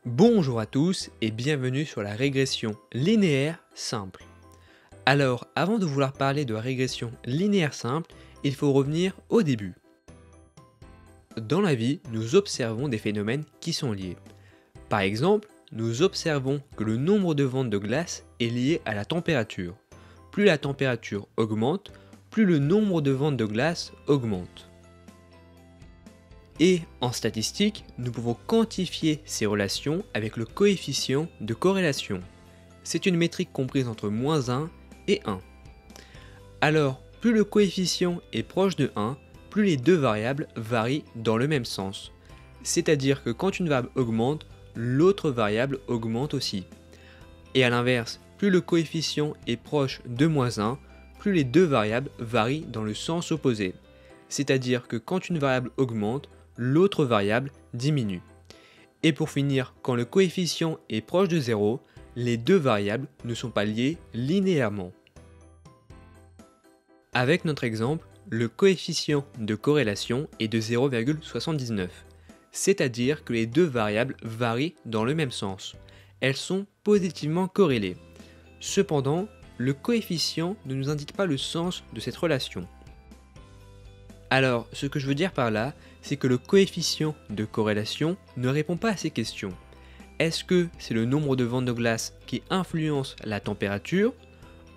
Bonjour à tous et bienvenue sur la régression linéaire simple. Alors, avant de vouloir parler de la régression linéaire simple, il faut revenir au début. Dans la vie, nous observons des phénomènes qui sont liés. Par exemple, nous observons que le nombre de ventes de glace est lié à la température. Plus la température augmente, plus le nombre de ventes de glace augmente. Et en statistique, nous pouvons quantifier ces relations avec le coefficient de corrélation. C'est une métrique comprise entre -1 et 1. Alors, plus le coefficient est proche de 1, plus les deux variables varient dans le même sens. C'est-à-dire que quand une variable augmente, l'autre variable augmente aussi. Et à l'inverse, plus le coefficient est proche de -1, plus les deux variables varient dans le sens opposé. C'est-à-dire que quand une variable augmente, l'autre variable diminue. Et pour finir, quand le coefficient est proche de 0, les deux variables ne sont pas liées linéairement. Avec notre exemple, le coefficient de corrélation est de 0,79, c'est-à-dire que les deux variables varient dans le même sens. Elles sont positivement corrélées. Cependant, le coefficient ne nous indique pas le sens de cette relation. Alors, ce que je veux dire par là, c'est que le coefficient de corrélation ne répond pas à ces questions. Est-ce que c'est le nombre de ventes de glace qui influence la température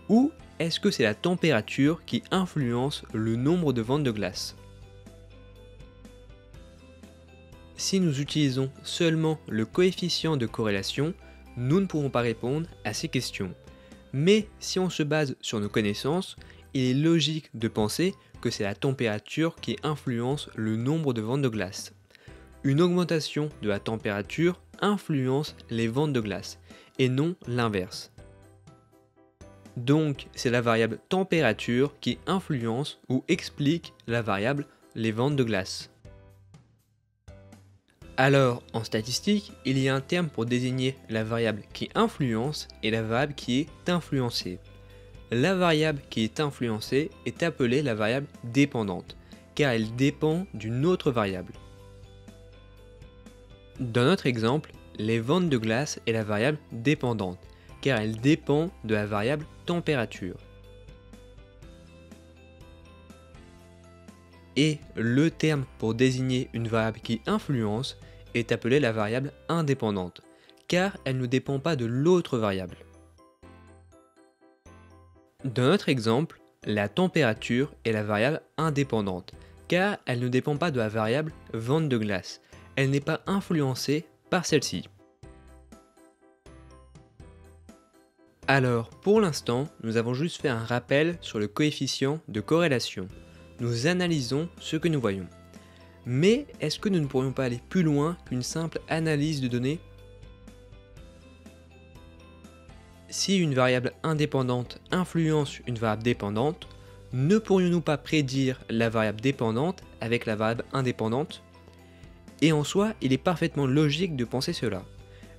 ou est-ce que c'est la température qui influence le nombre de ventes de glace? Si nous utilisons seulement le coefficient de corrélation, nous ne pourrons pas répondre à ces questions. Mais si on se base sur nos connaissances, il est logique de penser que c'est la température qui influence le nombre de ventes de glace. Une augmentation de la température influence les ventes de glace, et non l'inverse. Donc c'est la variable température qui influence ou explique la variable les ventes de glace. Alors, en statistique, il y a un terme pour désigner la variable qui influence et la variable qui est influencée. La variable qui est influencée est appelée la variable dépendante, car elle dépend d'une autre variable. Dans notre exemple, les ventes de glace est la variable dépendante, car elle dépend de la variable température. Et le terme pour désigner une variable qui influence est appelé la variable indépendante, car elle ne dépend pas de l'autre variable. Dans notre exemple, la température est la variable indépendante, car elle ne dépend pas de la variable vente de glace, elle n'est pas influencée par celle-ci. Alors, pour l'instant, nous avons juste fait un rappel sur le coefficient de corrélation. Nous analysons ce que nous voyons. Mais est-ce que nous ne pourrions pas aller plus loin qu'une simple analyse de données? Si une variable indépendante influence une variable dépendante, ne pourrions-nous pas prédire la variable dépendante avec la variable indépendante? Et en soi, il est parfaitement logique de penser cela.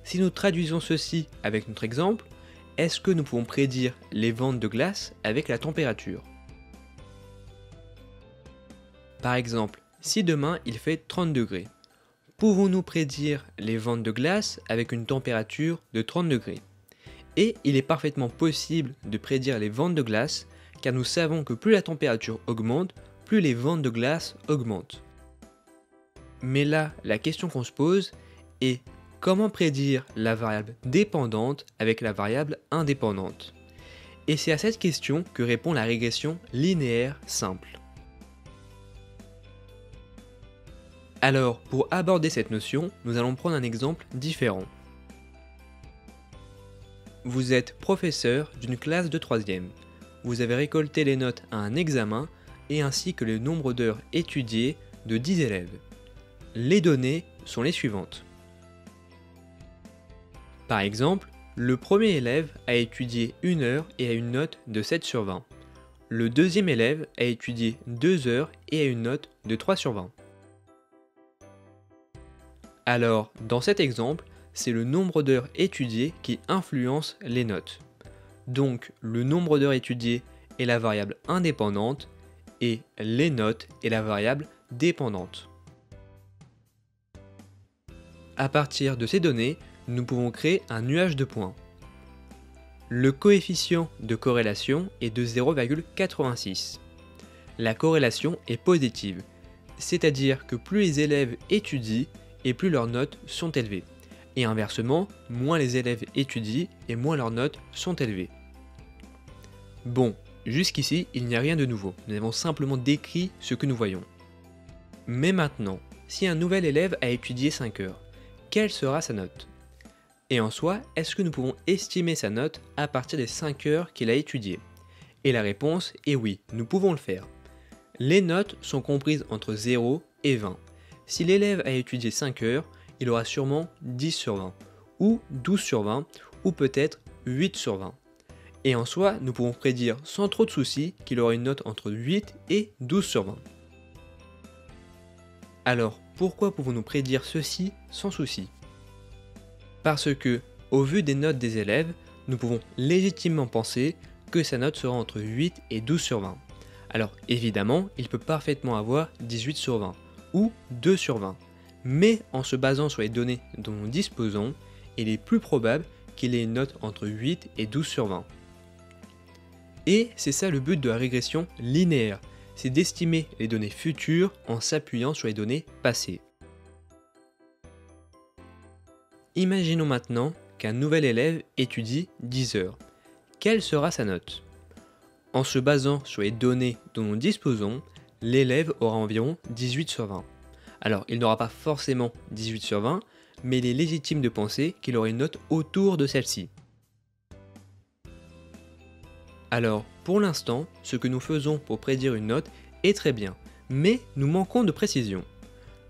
Si nous traduisons ceci avec notre exemple, est-ce que nous pouvons prédire les ventes de glace avec la température? Par exemple, si demain il fait 30 degrés, pouvons-nous prédire les ventes de glace avec une température de 30 degrés? Et il est parfaitement possible de prédire les ventes de glace car nous savons que plus la température augmente, plus les ventes de glace augmentent. Mais là, la question qu'on se pose est comment prédire la variable dépendante avec la variable indépendante? Et c'est à cette question que répond la régression linéaire simple. Alors, pour aborder cette notion, nous allons prendre un exemple différent. Vous êtes professeur d'une classe de 3e. Vous avez récolté les notes à un examen et ainsi que le nombre d'heures étudiées de 10 élèves. Les données sont les suivantes. Par exemple, le premier élève a étudié 1 heure et a une note de 7 sur 20. Le deuxième élève a étudié 2 heures et a une note de 3 sur 20. Alors, dans cet exemple, c'est le nombre d'heures étudiées qui influence les notes. Donc, le nombre d'heures étudiées est la variable indépendante et les notes est la variable dépendante. À partir de ces données, nous pouvons créer un nuage de points. Le coefficient de corrélation est de 0,86. La corrélation est positive, c'est-à-dire que plus les élèves étudient et plus leurs notes sont élevées. Et inversement, moins les élèves étudient et moins leurs notes sont élevées. Bon, jusqu'ici, il n'y a rien de nouveau. Nous avons simplement décrit ce que nous voyons. Mais maintenant, si un nouvel élève a étudié 5 heures, quelle sera sa note? Et en soi, est-ce que nous pouvons estimer sa note à partir des 5 heures qu'il a étudiées? Et la réponse est oui, nous pouvons le faire. Les notes sont comprises entre 0 et 20. Si l'élève a étudié 5 heures, il aura sûrement 10 sur 20, ou 12 sur 20, ou peut-être 8 sur 20. Et en soi, nous pouvons prédire sans trop de soucis qu'il aura une note entre 8 et 12 sur 20. Alors, pourquoi pouvons-nous prédire ceci sans souci? Parce que, au vu des notes des élèves, nous pouvons légitimement penser que sa note sera entre 8 et 12 sur 20. Alors évidemment, il peut parfaitement avoir 18 sur 20, ou 2 sur 20. Mais en se basant sur les données dont nous disposons, il est plus probable qu'il ait une note entre 8 et 12 sur 20. Et c'est ça le but de la régression linéaire, c'est d'estimer les données futures en s'appuyant sur les données passées. Imaginons maintenant qu'un nouvel élève étudie 10 heures. Quelle sera sa note? En se basant sur les données dont nous disposons, l'élève aura environ 18 sur 20. Alors, il n'aura pas forcément 18 sur 20, mais il est légitime de penser qu'il aura une note autour de celle-ci. Alors, pour l'instant, ce que nous faisons pour prédire une note est très bien, mais nous manquons de précision.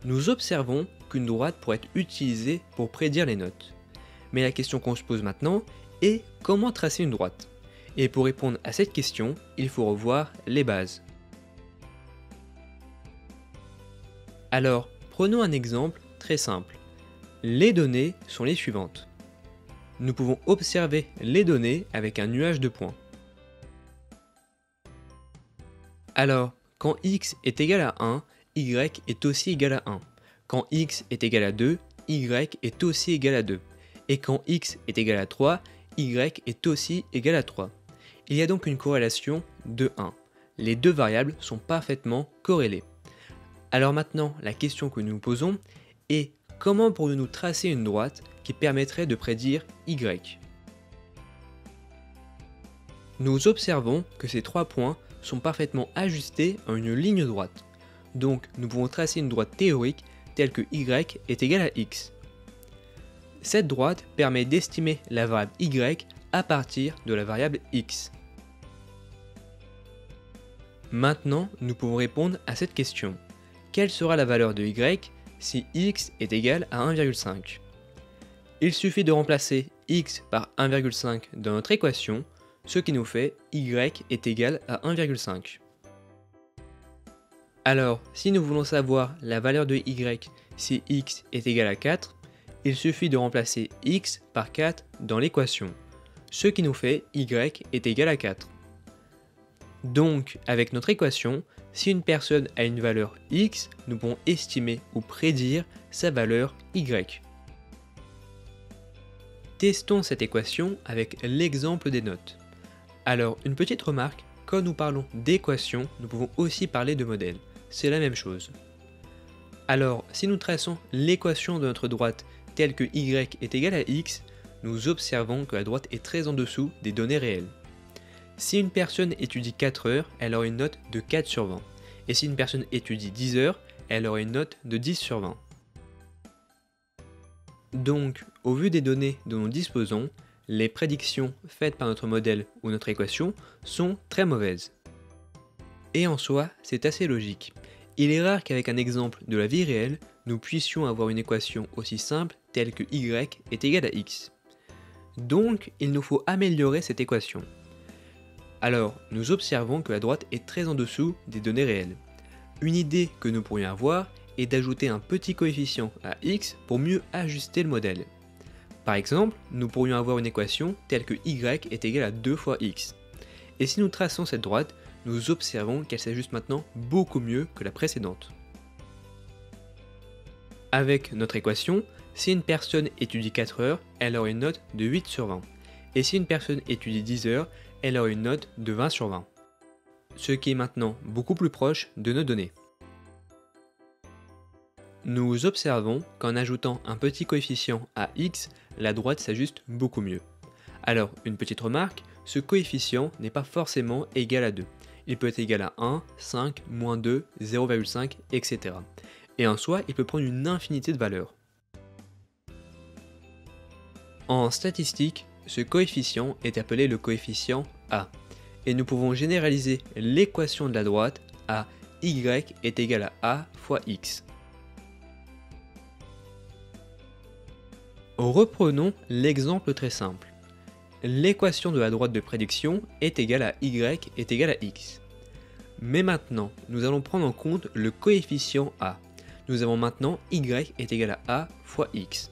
Nous observons qu'une droite pourrait être utilisée pour prédire les notes. Mais la question qu'on se pose maintenant est comment tracer une droite? Et pour répondre à cette question, il faut revoir les bases. Alors, prenons un exemple très simple. Les données sont les suivantes. Nous pouvons observer les données avec un nuage de points. Alors, quand x est égal à 1, y est aussi égal à 1. Quand x est égal à 2, y est aussi égal à 2. Et quand x est égal à 3, y est aussi égal à 3. Il y a donc une corrélation de 1. Les deux variables sont parfaitement corrélées. Alors maintenant, la question que nous nous posons est comment pourrions-nous tracer une droite qui permettrait de prédire y? Nous observons que ces trois points sont parfaitement ajustés en une ligne droite. Donc nous pouvons tracer une droite théorique telle que y est égal à x. Cette droite permet d'estimer la variable y à partir de la variable x. Maintenant, nous pouvons répondre à cette question. Quelle sera la valeur de y si x est égal à 1,5? Il suffit de remplacer x par 1,5 dans notre équation, ce qui nous fait y est égal à 1,5. Alors, si nous voulons savoir la valeur de y si x est égal à 4, il suffit de remplacer x par 4 dans l'équation, ce qui nous fait y est égal à 4. Donc, avec notre équation, si une personne a une valeur x, nous pouvons estimer ou prédire sa valeur y. Testons cette équation avec l'exemple des notes. Alors, une petite remarque, quand nous parlons d'équation, nous pouvons aussi parler de modèle. C'est la même chose. Alors, si nous traçons l'équation de notre droite telle que y est égal à x, nous observons que la droite est très en dessous des données réelles. Si une personne étudie 4 heures, elle aura une note de 4 sur 20. Et si une personne étudie 10 heures, elle aura une note de 10 sur 20. Donc, au vu des données dont nous disposons, les prédictions faites par notre modèle ou notre équation sont très mauvaises. Et en soi, c'est assez logique. Il est rare qu'avec un exemple de la vie réelle, nous puissions avoir une équation aussi simple telle que y est égal à x. Donc, il nous faut améliorer cette équation. Alors, nous observons que la droite est très en dessous des données réelles. Une idée que nous pourrions avoir est d'ajouter un petit coefficient à x pour mieux ajuster le modèle. Par exemple, nous pourrions avoir une équation telle que y est égal à 2 fois x. Et si nous traçons cette droite, nous observons qu'elle s'ajuste maintenant beaucoup mieux que la précédente. Avec notre équation, Si une personne étudie 4 heures, elle aura une note de 8 sur 20. Et si une personne étudie 10 heures, elle aura une note de 20 sur 20. Ce qui est maintenant beaucoup plus proche de nos données. Nous observons qu'en ajoutant un petit coefficient à x, la droite s'ajuste beaucoup mieux. Alors, une petite remarque, ce coefficient n'est pas forcément égal à 2. Il peut être égal à 1, 5, moins 2, 0,5, etc. Et en soi, il peut prendre une infinité de valeurs. En statistique, ce coefficient est appelé le coefficient A. Et nous pouvons généraliser l'équation de la droite à y est égal à A fois x. Reprenons l'exemple très simple. L'équation de la droite de prédiction est égale à y est égal à x. Mais maintenant, nous allons prendre en compte le coefficient A. Nous avons maintenant y est égal à A fois x.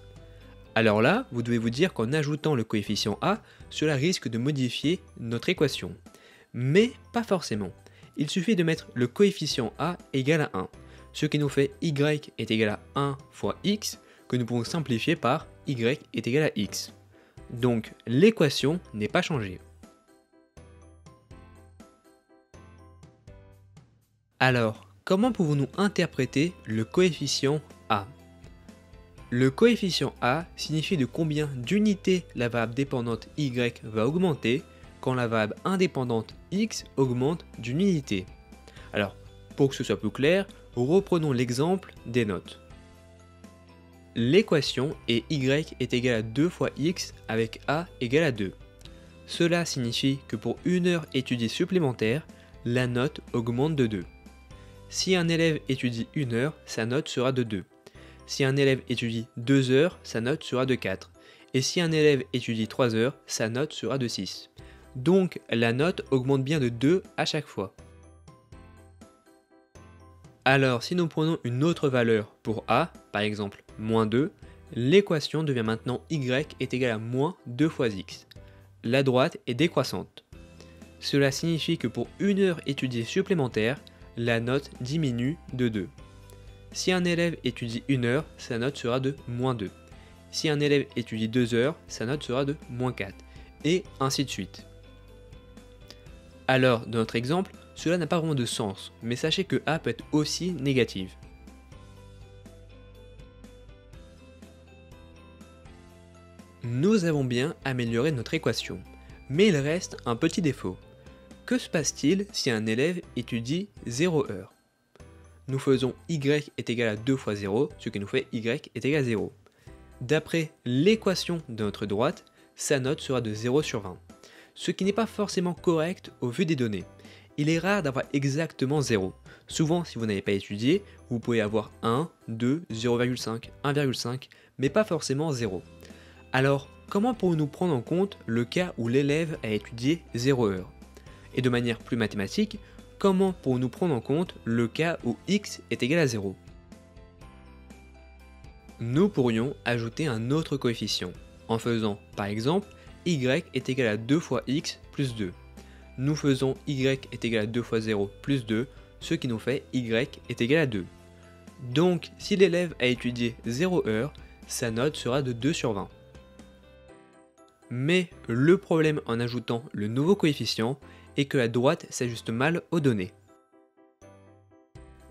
Alors là, vous devez vous dire qu'en ajoutant le coefficient A, cela risque de modifier notre équation. Mais pas forcément. Il suffit de mettre le coefficient A égal à 1, ce qui nous fait y est égal à 1 fois x, que nous pouvons simplifier par y est égal à x. Donc l'équation n'est pas changée. Alors, comment pouvons-nous interpréter le coefficient A? Le coefficient A signifie de combien d'unités la variable dépendante y va augmenter quand la variable indépendante x augmente d'une unité. Alors, pour que ce soit plus clair, reprenons l'exemple des notes. L'équation est y est égal à 2 fois x avec a égale à 2. Cela signifie que pour une heure étudiée supplémentaire, la note augmente de 2. Si un élève étudie 1 heure, sa note sera de 2. Si un élève étudie 2 heures, sa note sera de 4. Et si un élève étudie 3 heures, sa note sera de 6. Donc la note augmente bien de 2 à chaque fois. Alors si nous prenons une autre valeur pour a, par exemple moins 2, l'équation devient maintenant y est égal à moins 2 fois x. La droite est décroissante. Cela signifie que pour une heure étudiée supplémentaire, la note diminue de 2. Si un élève étudie 1 heure, sa note sera de moins 2. Si un élève étudie 2 heures, sa note sera de moins 4. Et ainsi de suite. Alors, dans notre exemple, cela n'a pas vraiment de sens, mais sachez que A peut être aussi négative. Nous avons bien amélioré notre équation, mais il reste un petit défaut. Que se passe-t-il si un élève étudie 0 heures? Nous faisons y est égal à 2 fois 0, ce qui nous fait y est égal à 0. D'après l'équation de notre droite, sa note sera de 0 sur 20, ce qui n'est pas forcément correct au vu des données. Il est rare d'avoir exactement 0. Souvent, si vous n'avez pas étudié, vous pouvez avoir 1, 2, 0,5, 1,5, mais pas forcément 0. Alors, comment pourrions-nous prendre en compte le cas où l'élève a étudié 0 heure? Et de manière plus mathématique, comment pourrions-nous prendre en compte le cas où x est égal à 0? Nous pourrions ajouter un autre coefficient, en faisant, par exemple, y est égal à 2 fois x plus 2. Nous faisons y est égal à 2 fois 0 plus 2, ce qui nous fait y est égal à 2. Donc, si l'élève a étudié 0 heure, sa note sera de 2 sur 20. Mais le problème en ajoutant le nouveau coefficient est que la droite s'ajuste mal aux données.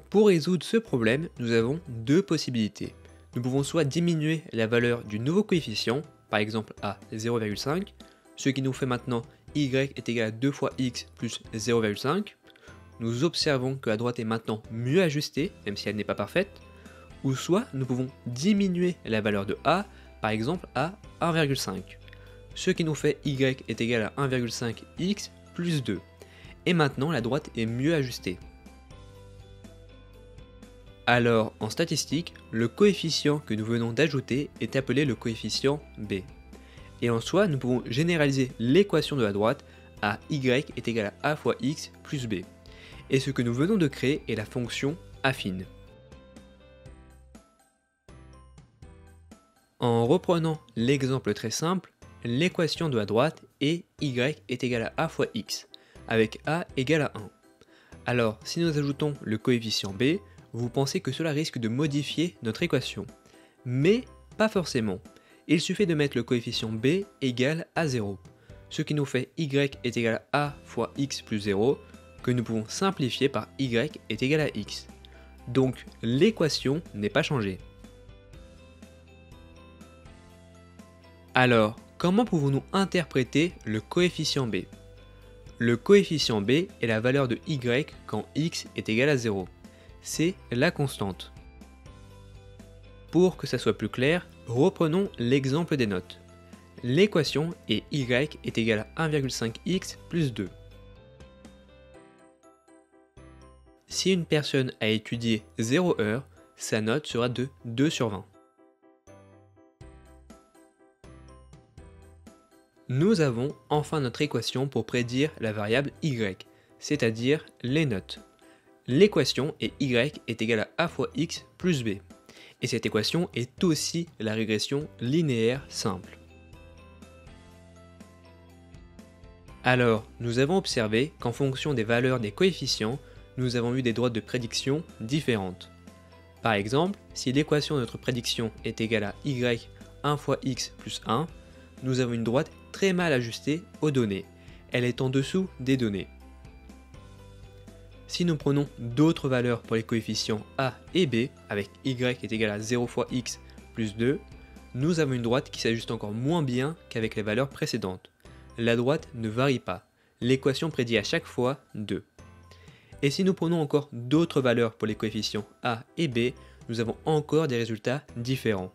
Pour résoudre ce problème, nous avons deux possibilités. Nous pouvons soit diminuer la valeur du nouveau coefficient, par exemple à 0,5, ce qui nous fait maintenant y est égal à 2 fois x plus 0,5. Nous observons que la droite est maintenant mieux ajustée, même si elle n'est pas parfaite. Ou soit nous pouvons diminuer la valeur de a, par exemple à 1,5, ce qui nous fait y est égal à 1,5 x plus 2. Et maintenant la droite est mieux ajustée. Alors en statistique, le coefficient que nous venons d'ajouter est appelé le coefficient b. Et en soi, nous pouvons généraliser l'équation de la droite à y est égal à a fois x plus b. Et ce que nous venons de créer est la fonction affine. En reprenant l'exemple très simple, l'équation de la droite est y est égal à a fois x, avec a égale à 1. Alors, si nous ajoutons le coefficient b, vous pensez que cela risque de modifier notre équation. Mais Pas forcément. Il suffit de mettre le coefficient b égal à 0, ce qui nous fait y est égal à a fois x plus 0, que nous pouvons simplifier par y est égal à x. Donc l'équation n'est pas changée. Alors, comment pouvons-nous interpréter le coefficient b? Le coefficient b est la valeur de y quand x est égal à 0. C'est la constante. Pour que ça soit plus clair, reprenons l'exemple des notes. L'équation est y est égal à 1,5x plus 2. Si une personne a étudié 0 heures, sa note sera de 2 sur 20. Nous avons enfin notre équation pour prédire la variable y, c'est-à-dire les notes. L'équation est y est égal à a fois x plus b. Et cette équation est aussi la régression linéaire simple. Alors, nous avons observé qu'en fonction des valeurs des coefficients, nous avons eu des droites de prédiction différentes. Par exemple, si l'équation de notre prédiction est égale à y 1 fois x plus 1, nous avons une droite très mal ajustée aux données. Elle est en dessous des données. Si nous prenons d'autres valeurs pour les coefficients a et b, avec y est égal à 0 fois x plus 2, nous avons une droite qui s'ajuste encore moins bien qu'avec les valeurs précédentes. La droite ne varie pas. L'équation prédit à chaque fois 2. Et si nous prenons encore d'autres valeurs pour les coefficients a et b, nous avons encore des résultats différents.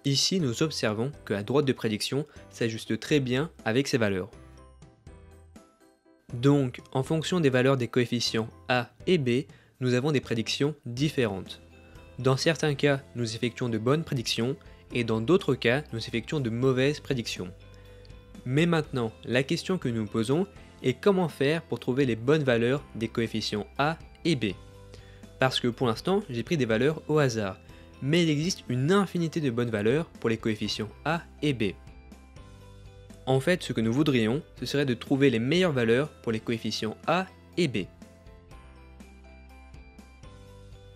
Ici, nous observons que la droite de prédiction s'ajuste très bien avec ces valeurs. Donc, en fonction des valeurs des coefficients a et b, nous avons des prédictions différentes. Dans certains cas, nous effectuons de bonnes prédictions, et dans d'autres cas, nous effectuons de mauvaises prédictions. Mais maintenant, la question que nous nous posons est comment faire pour trouver les bonnes valeurs des coefficients a et b. Parce que pour l'instant, j'ai pris des valeurs au hasard, mais il existe une infinité de bonnes valeurs pour les coefficients a et b. En fait, ce que nous voudrions, ce serait de trouver les meilleures valeurs pour les coefficients a et b.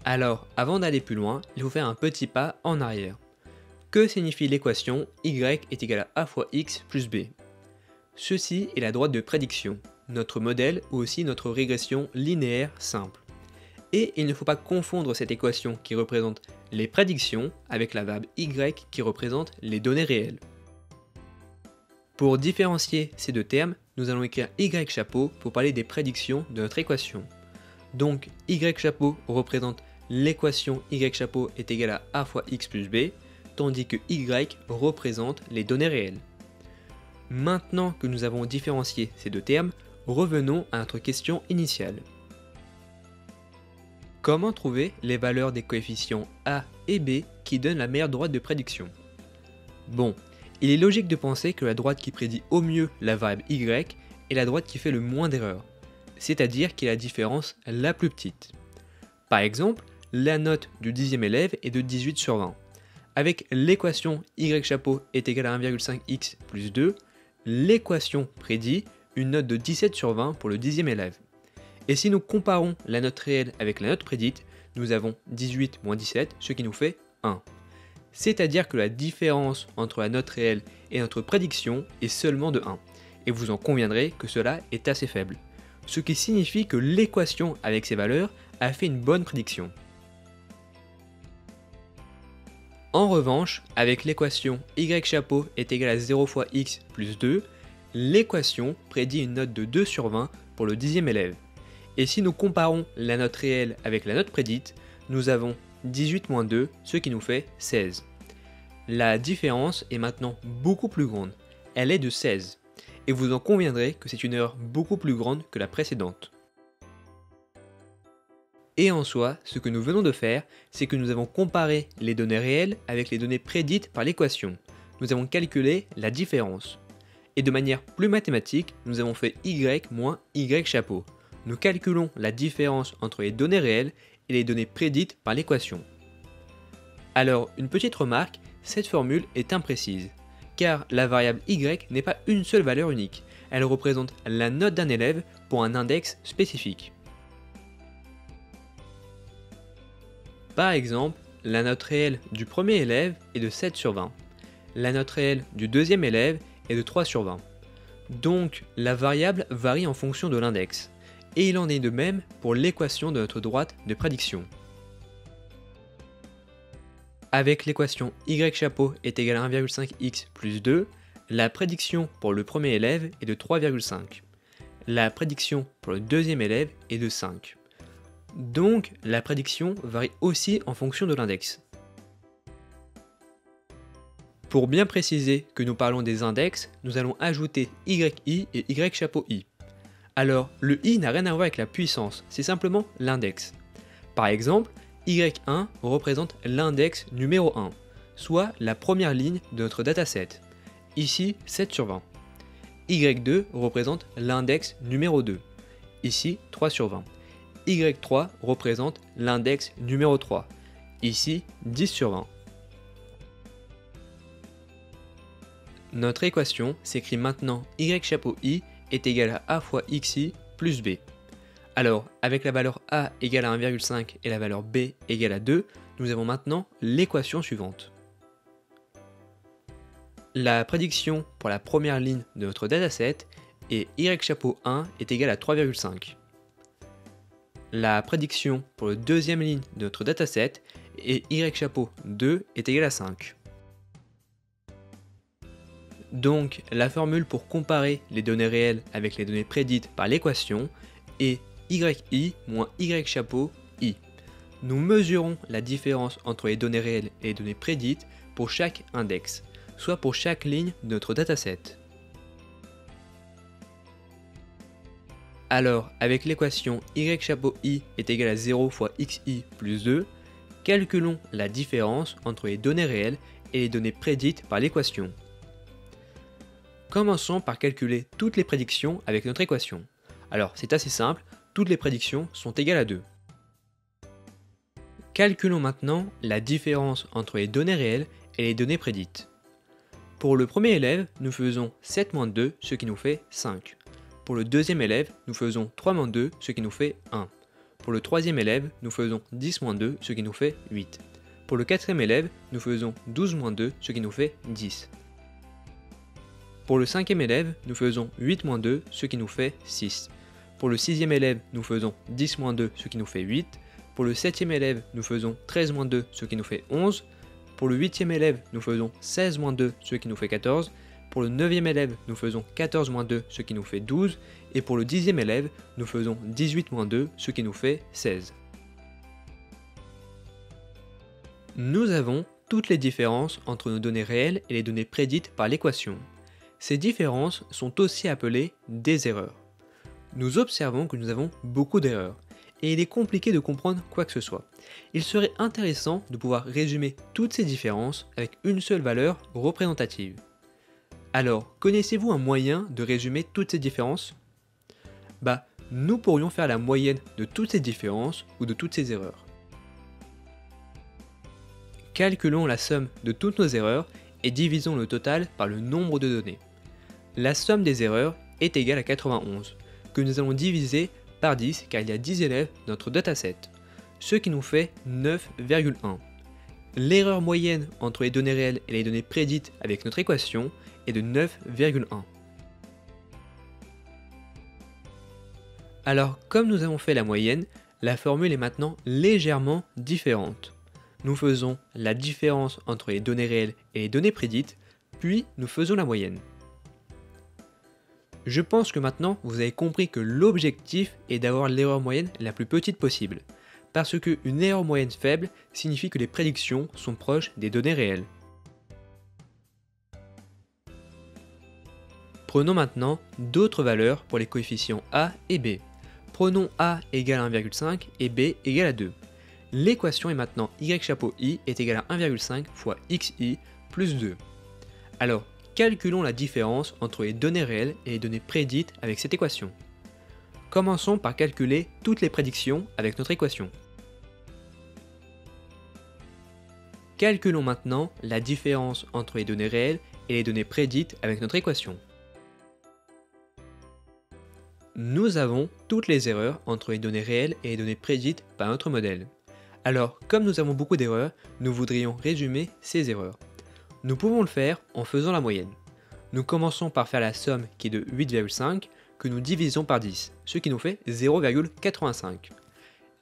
Alors, avant d'aller plus loin, il faut faire un petit pas en arrière. Que signifie l'équation y est égal à a fois x plus b? Ceci est la droite de prédiction, notre modèle ou aussi notre régression linéaire simple. Et il ne faut pas confondre cette équation qui représente les prédictions avec la variable y qui représente les données réelles. Pour différencier ces deux termes, nous allons écrire y chapeau pour parler des prédictions de notre équation. Donc y chapeau représente l'équation y chapeau est égal à a fois x plus b, tandis que y représente les données réelles. Maintenant que nous avons différencié ces deux termes, revenons à notre question initiale. Comment trouver les valeurs des coefficients a et b qui donnent la meilleure droite de prédiction? Bon, il est logique de penser que la droite qui prédit au mieux la variable y est la droite qui fait le moins d'erreurs, c'est-à-dire qui est la différence la plus petite. Par exemple, la note du 10e élève est de 18 sur 20. Avec l'équation y chapeau est égal à 1,5x plus 2, l'équation prédit une note de 17 sur 20 pour le 10e élève. Et si nous comparons la note réelle avec la note prédite, nous avons 18 moins 17, ce qui nous fait 1. C'est-à-dire que la différence entre la note réelle et notre prédiction est seulement de 1. Et vous en conviendrez que cela est assez faible. Ce qui signifie que l'équation avec ces valeurs a fait une bonne prédiction. En revanche, avec l'équation y chapeau est égal à 0 fois x plus 2, l'équation prédit une note de 2 sur 20 pour le 10e élève. Et si nous comparons la note réelle avec la note prédite, nous avons 18 moins 2, ce qui nous fait 16. La différence est maintenant beaucoup plus grande, elle est de 16. Et vous en conviendrez que c'est une erreur beaucoup plus grande que la précédente. Et en soi, ce que nous venons de faire, c'est que nous avons comparé les données réelles avec les données prédites par l'équation. Nous avons calculé la différence. Et de manière plus mathématique, nous avons fait y moins y chapeau. Nous calculons la différence entre les données réelles et les données prédites par l'équation. Alors, une petite remarque, cette formule est imprécise, car la variable y n'est pas une seule valeur unique, elle représente la note d'un élève pour un index spécifique. Par exemple, la note réelle du premier élève est de 7 sur 20. La note réelle du deuxième élève est de 3 sur 20. Donc la variable varie en fonction de l'index. Et il en est de même pour l'équation de notre droite de prédiction. Avec l'équation y chapeau est égal à 1,5x plus 2, la prédiction pour le premier élève est de 3,5. La prédiction pour le deuxième élève est de 5. Donc la prédiction varie aussi en fonction de l'index. Pour bien préciser que nous parlons des index, nous allons ajouter yi et y chapeau i. Alors le i n'a rien à voir avec la puissance, c'est simplement l'index. Par exemple, y1 représente l'index numéro 1, soit la première ligne de notre dataset, ici 7 sur 20. y2 représente l'index numéro 2, ici 3 sur 20. y3 représente l'index numéro 3, ici 10 sur 20. Notre équation s'écrit maintenant y chapeau i est égal à a fois xi plus b. Alors, avec la valeur a égale à 1,5 et la valeur b égale à 2, nous avons maintenant l'équation suivante. La prédiction pour la première ligne de notre dataset est y chapeau 1 est égal à 3,5. La prédiction pour la deuxième ligne de notre dataset est y chapeau 2 est égal à 5. Donc, la formule pour comparer les données réelles avec les données prédites par l'équation est yi moins y chapeau i. Nous mesurons la différence entre les données réelles et les données prédites pour chaque index, soit pour chaque ligne de notre dataset. Alors, avec l'équation y chapeau i est égal à 0 fois xi plus 2, calculons la différence entre les données réelles et les données prédites par l'équation. Commençons par calculer toutes les prédictions avec notre équation. Alors, c'est assez simple, toutes les prédictions sont égales à 2. Calculons maintenant la différence entre les données réelles et les données prédites. Pour le premier élève, nous faisons 7 moins 2, ce qui nous fait 5. Pour le deuxième élève, nous faisons 3 moins 2, ce qui nous fait 1. Pour le troisième élève, nous faisons 10 moins 2, ce qui nous fait 8. Pour le quatrième élève, nous faisons 12 moins 2, ce qui nous fait 10. Pour le cinquième élève, nous faisons 8 moins 2, ce qui nous fait 6. Pour le sixième élève, nous faisons 10 moins 2, ce qui nous fait 8. Pour le septième élève, nous faisons 13 moins 2, ce qui nous fait 11. Pour le huitième élève, nous faisons 16 moins 2, ce qui nous fait 14. Pour le neuvième élève, nous faisons 14 moins 2, ce qui nous fait 12. Et pour le dixième élève, nous faisons 18 moins 2, ce qui nous fait 16. Nous avons toutes les différences entre nos données réelles et les données prédites par l'équation. Ces différences sont aussi appelées des erreurs. Nous observons que nous avons beaucoup d'erreurs, et il est compliqué de comprendre quoi que ce soit. Il serait intéressant de pouvoir résumer toutes ces différences avec une seule valeur représentative. Alors, connaissez-vous un moyen de résumer toutes ces différences ? Nous pourrions faire la moyenne de toutes ces différences ou de toutes ces erreurs. Calculons la somme de toutes nos erreurs et divisons le total par le nombre de données. La somme des erreurs est égale à 91, que nous allons diviser par 10 car il y a 10 élèves dans notre dataset, ce qui nous fait 9,1. L'erreur moyenne entre les données réelles et les données prédites avec notre équation est de 9,1. Alors, comme nous avons fait la moyenne, la formule est maintenant légèrement différente. Nous faisons la différence entre les données réelles et les données prédites, puis nous faisons la moyenne. Je pense que maintenant vous avez compris que l'objectif est d'avoir l'erreur moyenne la plus petite possible, parce qu'une erreur moyenne faible signifie que les prédictions sont proches des données réelles. Prenons maintenant d'autres valeurs pour les coefficients a et b. Prenons a égale à 1,5 et b égale à 2. L'équation est maintenant y chapeau i est égal à 1,5 fois xi plus 2. Alors, calculons la différence entre les données réelles et les données prédites avec cette équation. Commençons par calculer toutes les prédictions avec notre équation. Calculons maintenant la différence entre les données réelles et les données prédites avec notre équation. Nous avons toutes les erreurs entre les données réelles et les données prédites par notre modèle. Alors, comme nous avons beaucoup d'erreurs, nous voudrions résumer ces erreurs. Nous pouvons le faire en faisant la moyenne. Nous commençons par faire la somme qui est de 8,5 que nous divisons par 10, ce qui nous fait 0,85.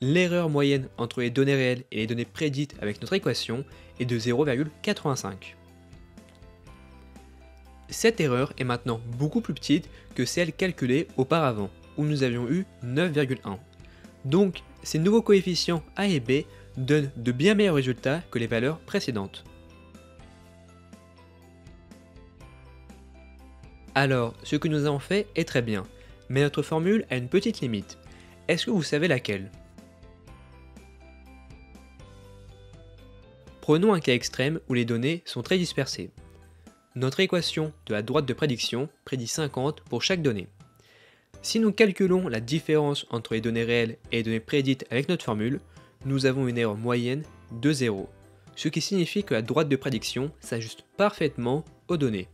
L'erreur moyenne entre les données réelles et les données prédites avec notre équation est de 0,85. Cette erreur est maintenant beaucoup plus petite que celle calculée auparavant, où nous avions eu 9,1. Donc, ces nouveaux coefficients A et B donnent de bien meilleurs résultats que les valeurs précédentes. Alors, ce que nous avons fait est très bien, mais notre formule a une petite limite. Est-ce que vous savez laquelle? Prenons un cas extrême où les données sont très dispersées. Notre équation de la droite de prédiction prédit 50 pour chaque donnée. Si nous calculons la différence entre les données réelles et les données prédites avec notre formule, nous avons une erreur moyenne de 0, ce qui signifie que la droite de prédiction s'ajuste parfaitement aux données.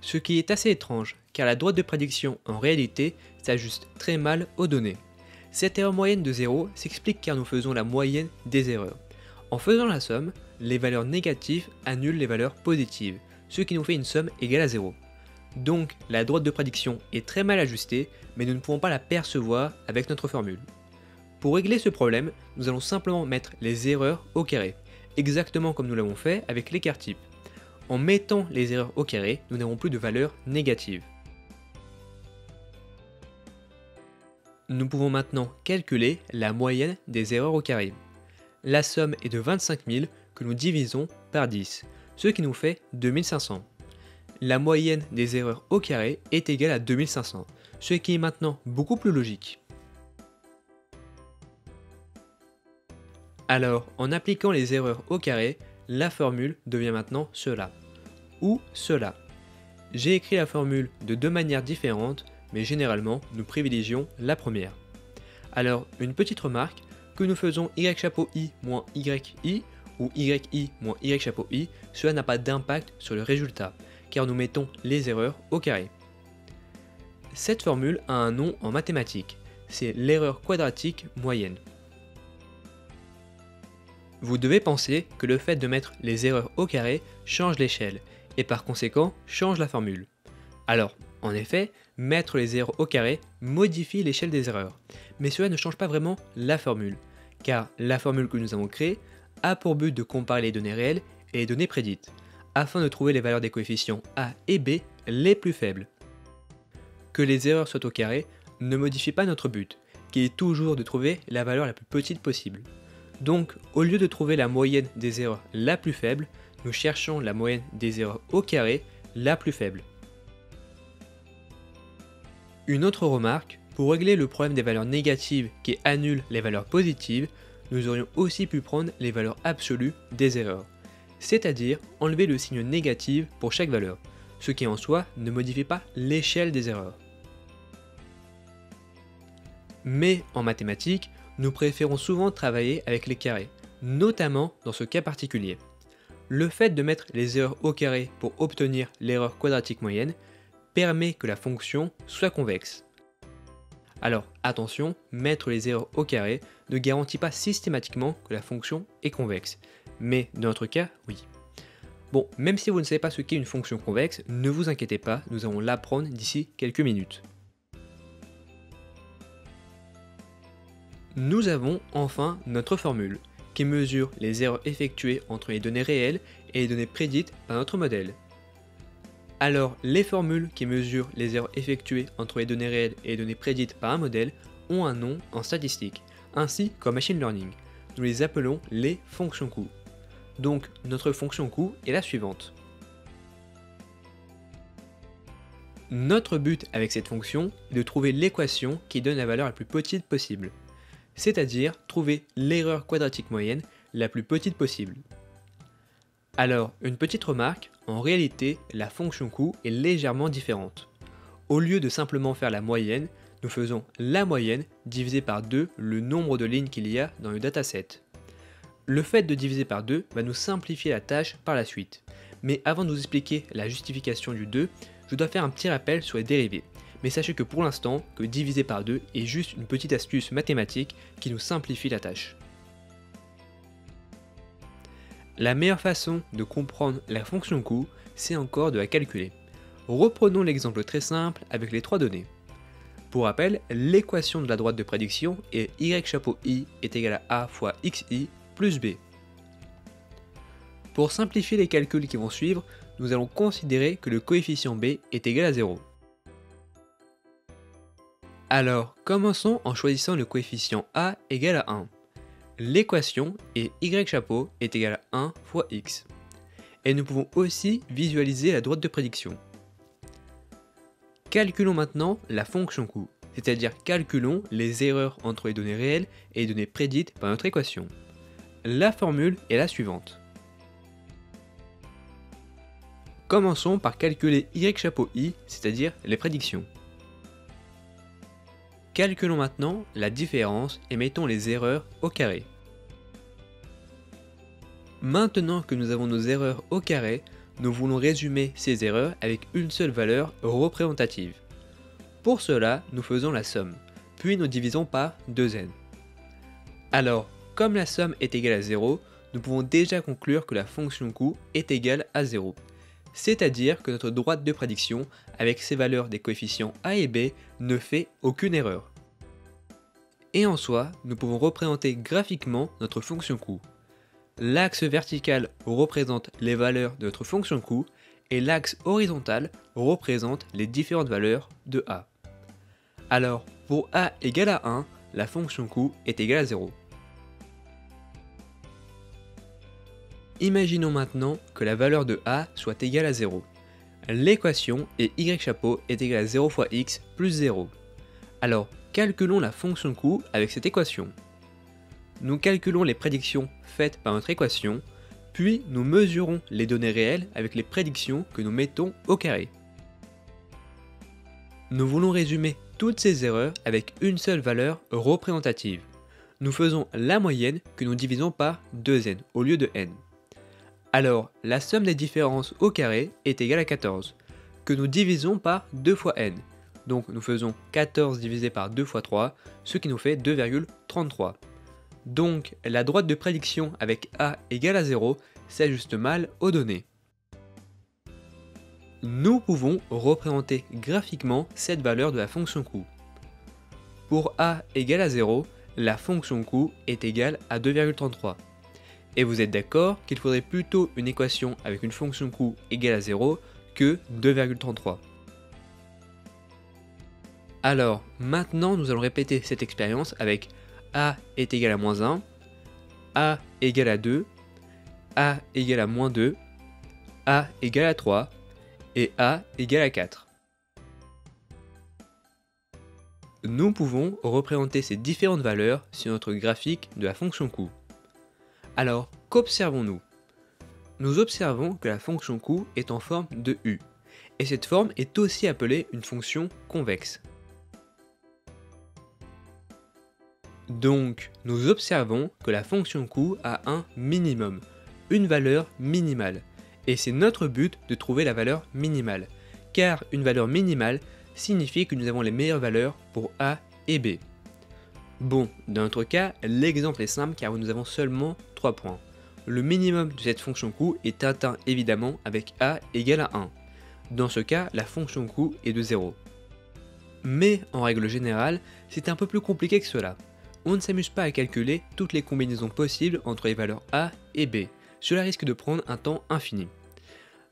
Ce qui est assez étrange, car la droite de prédiction en réalité s'ajuste très mal aux données. Cette erreur moyenne de 0 s'explique car nous faisons la moyenne des erreurs. En faisant la somme, les valeurs négatives annulent les valeurs positives, ce qui nous fait une somme égale à 0. Donc la droite de prédiction est très mal ajustée, mais nous ne pouvons pas la percevoir avec notre formule. Pour régler ce problème, nous allons simplement mettre les erreurs au carré, exactement comme nous l'avons fait avec l'écart type. En mettant les erreurs au carré, nous n'avons plus de valeurs négatives. Nous pouvons maintenant calculer la moyenne des erreurs au carré. La somme est de 25 000 que nous divisons par 10, ce qui nous fait 2500. La moyenne des erreurs au carré est égale à 2500, ce qui est maintenant beaucoup plus logique. Alors, en appliquant les erreurs au carré, la formule devient maintenant cela, ou cela. J'ai écrit la formule de deux manières différentes, mais généralement, nous privilégions la première. Alors, une petite remarque, que nous faisons y chapeau i moins yi, ou yi moins y chapeau i, cela n'a pas d'impact sur le résultat, car nous mettons les erreurs au carré. Cette formule a un nom en mathématiques, c'est l'erreur quadratique moyenne. Vous devez penser que le fait de mettre les erreurs au carré change l'échelle, et par conséquent change la formule. Alors, en effet, mettre les erreurs au carré modifie l'échelle des erreurs, mais cela ne change pas vraiment la formule, car la formule que nous avons créée a pour but de comparer les données réelles et les données prédites, afin de trouver les valeurs des coefficients A et B les plus faibles. Que les erreurs soient au carré ne modifie pas notre but, qui est toujours de trouver la valeur la plus petite possible. Donc, au lieu de trouver la moyenne des erreurs la plus faible, nous cherchons la moyenne des erreurs au carré la plus faible. Une autre remarque, pour régler le problème des valeurs négatives qui annulent les valeurs positives, nous aurions aussi pu prendre les valeurs absolues des erreurs, c'est-à-dire enlever le signe négatif pour chaque valeur, ce qui en soi ne modifie pas l'échelle des erreurs. Mais en mathématiques, nous préférons souvent travailler avec les carrés, notamment dans ce cas particulier. Le fait de mettre les erreurs au carré pour obtenir l'erreur quadratique moyenne permet que la fonction soit convexe. Alors attention, mettre les erreurs au carré ne garantit pas systématiquement que la fonction est convexe, mais dans notre cas, oui. Bon, même si vous ne savez pas ce qu'est une fonction convexe, ne vous inquiétez pas, nous allons l'apprendre d'ici quelques minutes. Nous avons enfin notre formule, qui mesure les erreurs effectuées entre les données réelles et les données prédites par notre modèle. Alors, les formules qui mesurent les erreurs effectuées entre les données réelles et les données prédites par un modèle ont un nom en statistique, ainsi qu'en machine learning. Nous les appelons les fonctions coûts. Donc, notre fonction coût est la suivante. Notre but avec cette fonction est de trouver l'équation qui donne la valeur la plus petite possible, c'est-à-dire trouver l'erreur quadratique moyenne la plus petite possible. Alors, une petite remarque, en réalité, la fonction coût est légèrement différente. Au lieu de simplement faire la moyenne, nous faisons la moyenne divisé par 2 le nombre de lignes qu'il y a dans le dataset. Le fait de diviser par 2 va nous simplifier la tâche par la suite. Mais avant de vous expliquer la justification du 2, je dois faire un petit rappel sur les dérivées. mais sachez que pour l'instant, que diviser par 2 est juste une petite astuce mathématique qui nous simplifie la tâche. La meilleure façon de comprendre la fonction coût, c'est encore de la calculer. Reprenons l'exemple très simple avec les 3 données. Pour rappel, l'équation de la droite de prédiction est y chapeau i est égal à a fois xi plus b. Pour simplifier les calculs qui vont suivre, nous allons considérer que le coefficient b est égal à 0. Alors, commençons en choisissant le coefficient a égal à 1. L'équation est y chapeau est égal à 1 fois x. Et nous pouvons aussi visualiser la droite de prédiction. Calculons maintenant la fonction coût, c'est-à-dire calculons les erreurs entre les données réelles et les données prédites par notre équation. La formule est la suivante. Commençons par calculer y chapeau i, c'est-à-dire les prédictions. Calculons maintenant la différence et mettons les erreurs au carré. Maintenant que nous avons nos erreurs au carré, nous voulons résumer ces erreurs avec une seule valeur représentative. Pour cela, nous faisons la somme, puis nous divisons par 2n. Alors, comme la somme est égale à 0, nous pouvons déjà conclure que la fonction coût est égale à 0. C'est-à-dire que notre droite de prédiction, avec ses valeurs des coefficients a et b, ne fait aucune erreur. Et en soi, nous pouvons représenter graphiquement notre fonction coût. L'axe vertical représente les valeurs de notre fonction coût et l'axe horizontal représente les différentes valeurs de a. Alors, pour a égale à 1, la fonction coût est égale à 0. Imaginons maintenant que la valeur de a soit égale à 0. L'équation est y chapeau est égal à 0 fois x plus 0. Alors, calculons la fonction coût avec cette équation. Nous calculons les prédictions faites par notre équation, puis nous mesurons les données réelles avec les prédictions que nous mettons au carré. Nous voulons résumer toutes ces erreurs avec une seule valeur représentative. Nous faisons la moyenne que nous divisons par 2n au lieu de n. Alors, la somme des différences au carré est égale à 14, que nous divisons par 2 fois n. Donc nous faisons 14 divisé par 2 fois 3, ce qui nous fait 2,33. Donc la droite de prédiction avec a égale à 0 s'ajuste mal aux données. Nous pouvons représenter graphiquement cette valeur de la fonction coût. Pour a égale à 0, la fonction coût est égale à 2,33. Et vous êtes d'accord qu'il faudrait plutôt une équation avec une fonction coût égale à 0 que 2,33. Alors, maintenant nous allons répéter cette expérience avec a est égal à moins 1, a égale à 2, a égale à moins 2, a égale à 3 et a égale à 4. Nous pouvons représenter ces différentes valeurs sur notre graphique de la fonction coût. Alors, qu'observons-nous? Nous observons que la fonction coût est en forme de U, et cette forme est aussi appelée une fonction convexe. Donc, nous observons que la fonction coût a un minimum, une valeur minimale, et c'est notre but de trouver la valeur minimale, car une valeur minimale signifie que nous avons les meilleures valeurs pour a et b. Bon, dans notre cas, l'exemple est simple car nous avons seulement 3 points. Le minimum de cette fonction coût est atteint évidemment avec a égale à 1. Dans ce cas, la fonction coût est de 0. Mais en règle générale, c'est un peu plus compliqué que cela. On ne s'amuse pas à calculer toutes les combinaisons possibles entre les valeurs a et b. Cela risque de prendre un temps infini.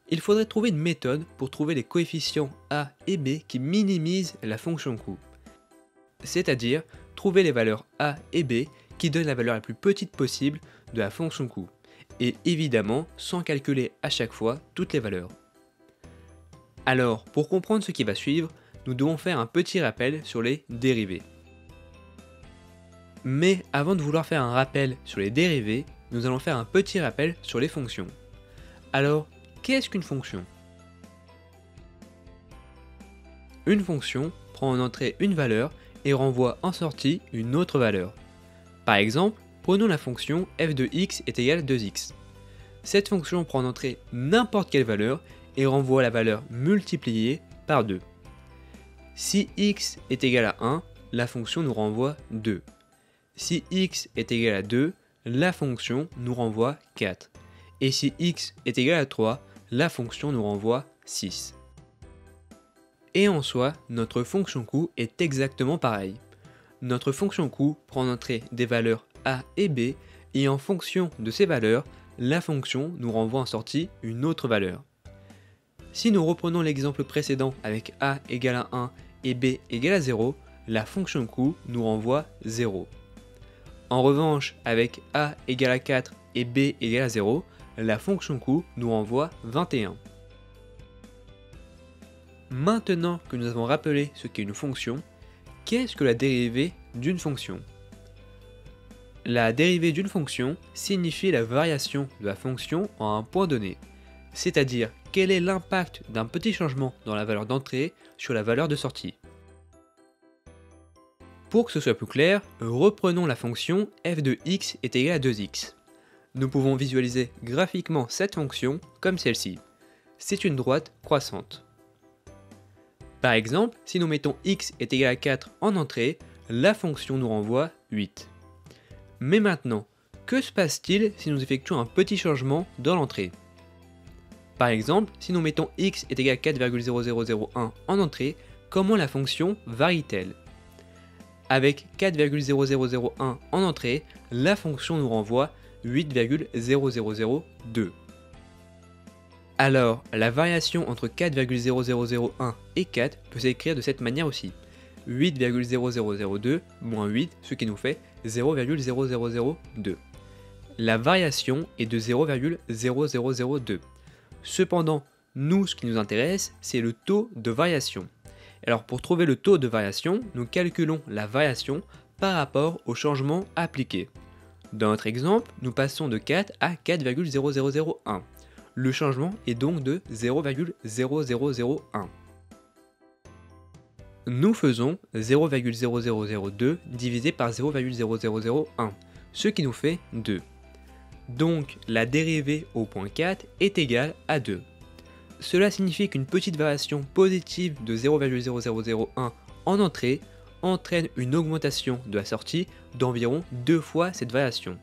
Il faudrait trouver une méthode pour trouver les coefficients a et b qui minimisent la fonction coût. C'est-à-dire trouver les valeurs a et b qui donnent la valeur la plus petite possible de la fonction coût. Et évidemment sans calculer à chaque fois toutes les valeurs. Alors, pour comprendre ce qui va suivre, nous devons faire un petit rappel sur les dérivés. Mais avant de vouloir faire un rappel sur les dérivés, nous allons faire un petit rappel sur les fonctions. Alors, qu'est-ce qu'une fonction? Une fonction prend en entrée une valeur et renvoie en sortie une autre valeur. Par exemple, prenons la fonction f de x est égal à 2x. Cette fonction prend en entrée n'importe quelle valeur et renvoie la valeur multipliée par 2. Si x est égal à 1, la fonction nous renvoie 2. Si x est égal à 2, la fonction nous renvoie 4. Et si x est égal à 3, la fonction nous renvoie 6. Et en soi, notre fonction coût est exactement pareil. Notre fonction coût prend en entrée des valeurs a et b, et en fonction de ces valeurs, la fonction nous renvoie en sortie une autre valeur. Si nous reprenons l'exemple précédent avec a égale à 1 et b égale à 0, la fonction coût nous renvoie 0. En revanche, avec a égale à 4 et b égale à 0, la fonction coût nous renvoie 21. Maintenant que nous avons rappelé ce qu'est une fonction, qu'est-ce que la dérivée d'une fonction? La dérivée d'une fonction signifie la variation de la fonction en un point donné, c'est-à-dire quel est l'impact d'un petit changement dans la valeur d'entrée sur la valeur de sortie. Pour que ce soit plus clair, reprenons la fonction f de x est égal à 2x. Nous pouvons visualiser graphiquement cette fonction comme celle-ci. C'est une droite croissante. Par exemple, si nous mettons x est égal à 4 en entrée, la fonction nous renvoie 8. Mais maintenant, que se passe-t-il si nous effectuons un petit changement dans l'entrée? Par exemple, si nous mettons x est égal à 4,0001 en entrée, comment la fonction varie-t-elle? Avec 4,0001 en entrée, la fonction nous renvoie 8,0002. Alors, la variation entre 4,0001 et 4 peut s'écrire de cette manière aussi. 8,0002 moins 8, ce qui nous fait 0,0002. La variation est de 0,0002. Cependant, nous, ce qui nous intéresse, c'est le taux de variation. Alors, pour trouver le taux de variation, nous calculons la variation par rapport au changement appliqué. Dans notre exemple, nous passons de 4 à 4,0001. Le changement est donc de 0,0001. Nous faisons 0,0002 divisé par 0,0001, ce qui nous fait 2. Donc la dérivée au point 4 est égale à 2. Cela signifie qu'une petite variation positive de 0,0001 en entrée entraîne une augmentation de la sortie d'environ 2 fois cette variation,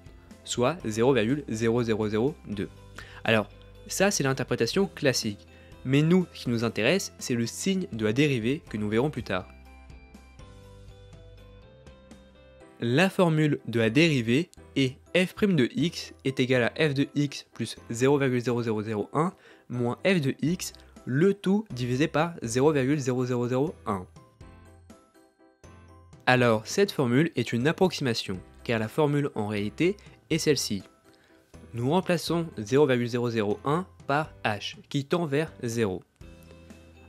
soit 0,0002. Alors, ça, c'est l'interprétation classique. Mais nous, ce qui nous intéresse, c'est le signe de la dérivée que nous verrons plus tard. La formule de la dérivée est f' de x est égal à f de x plus 0,0001 moins f de x, le tout divisé par 0,0001. Alors, cette formule est une approximation, car la formule en réalité est celle-ci. Nous remplaçons 0,001 par h, qui tend vers 0.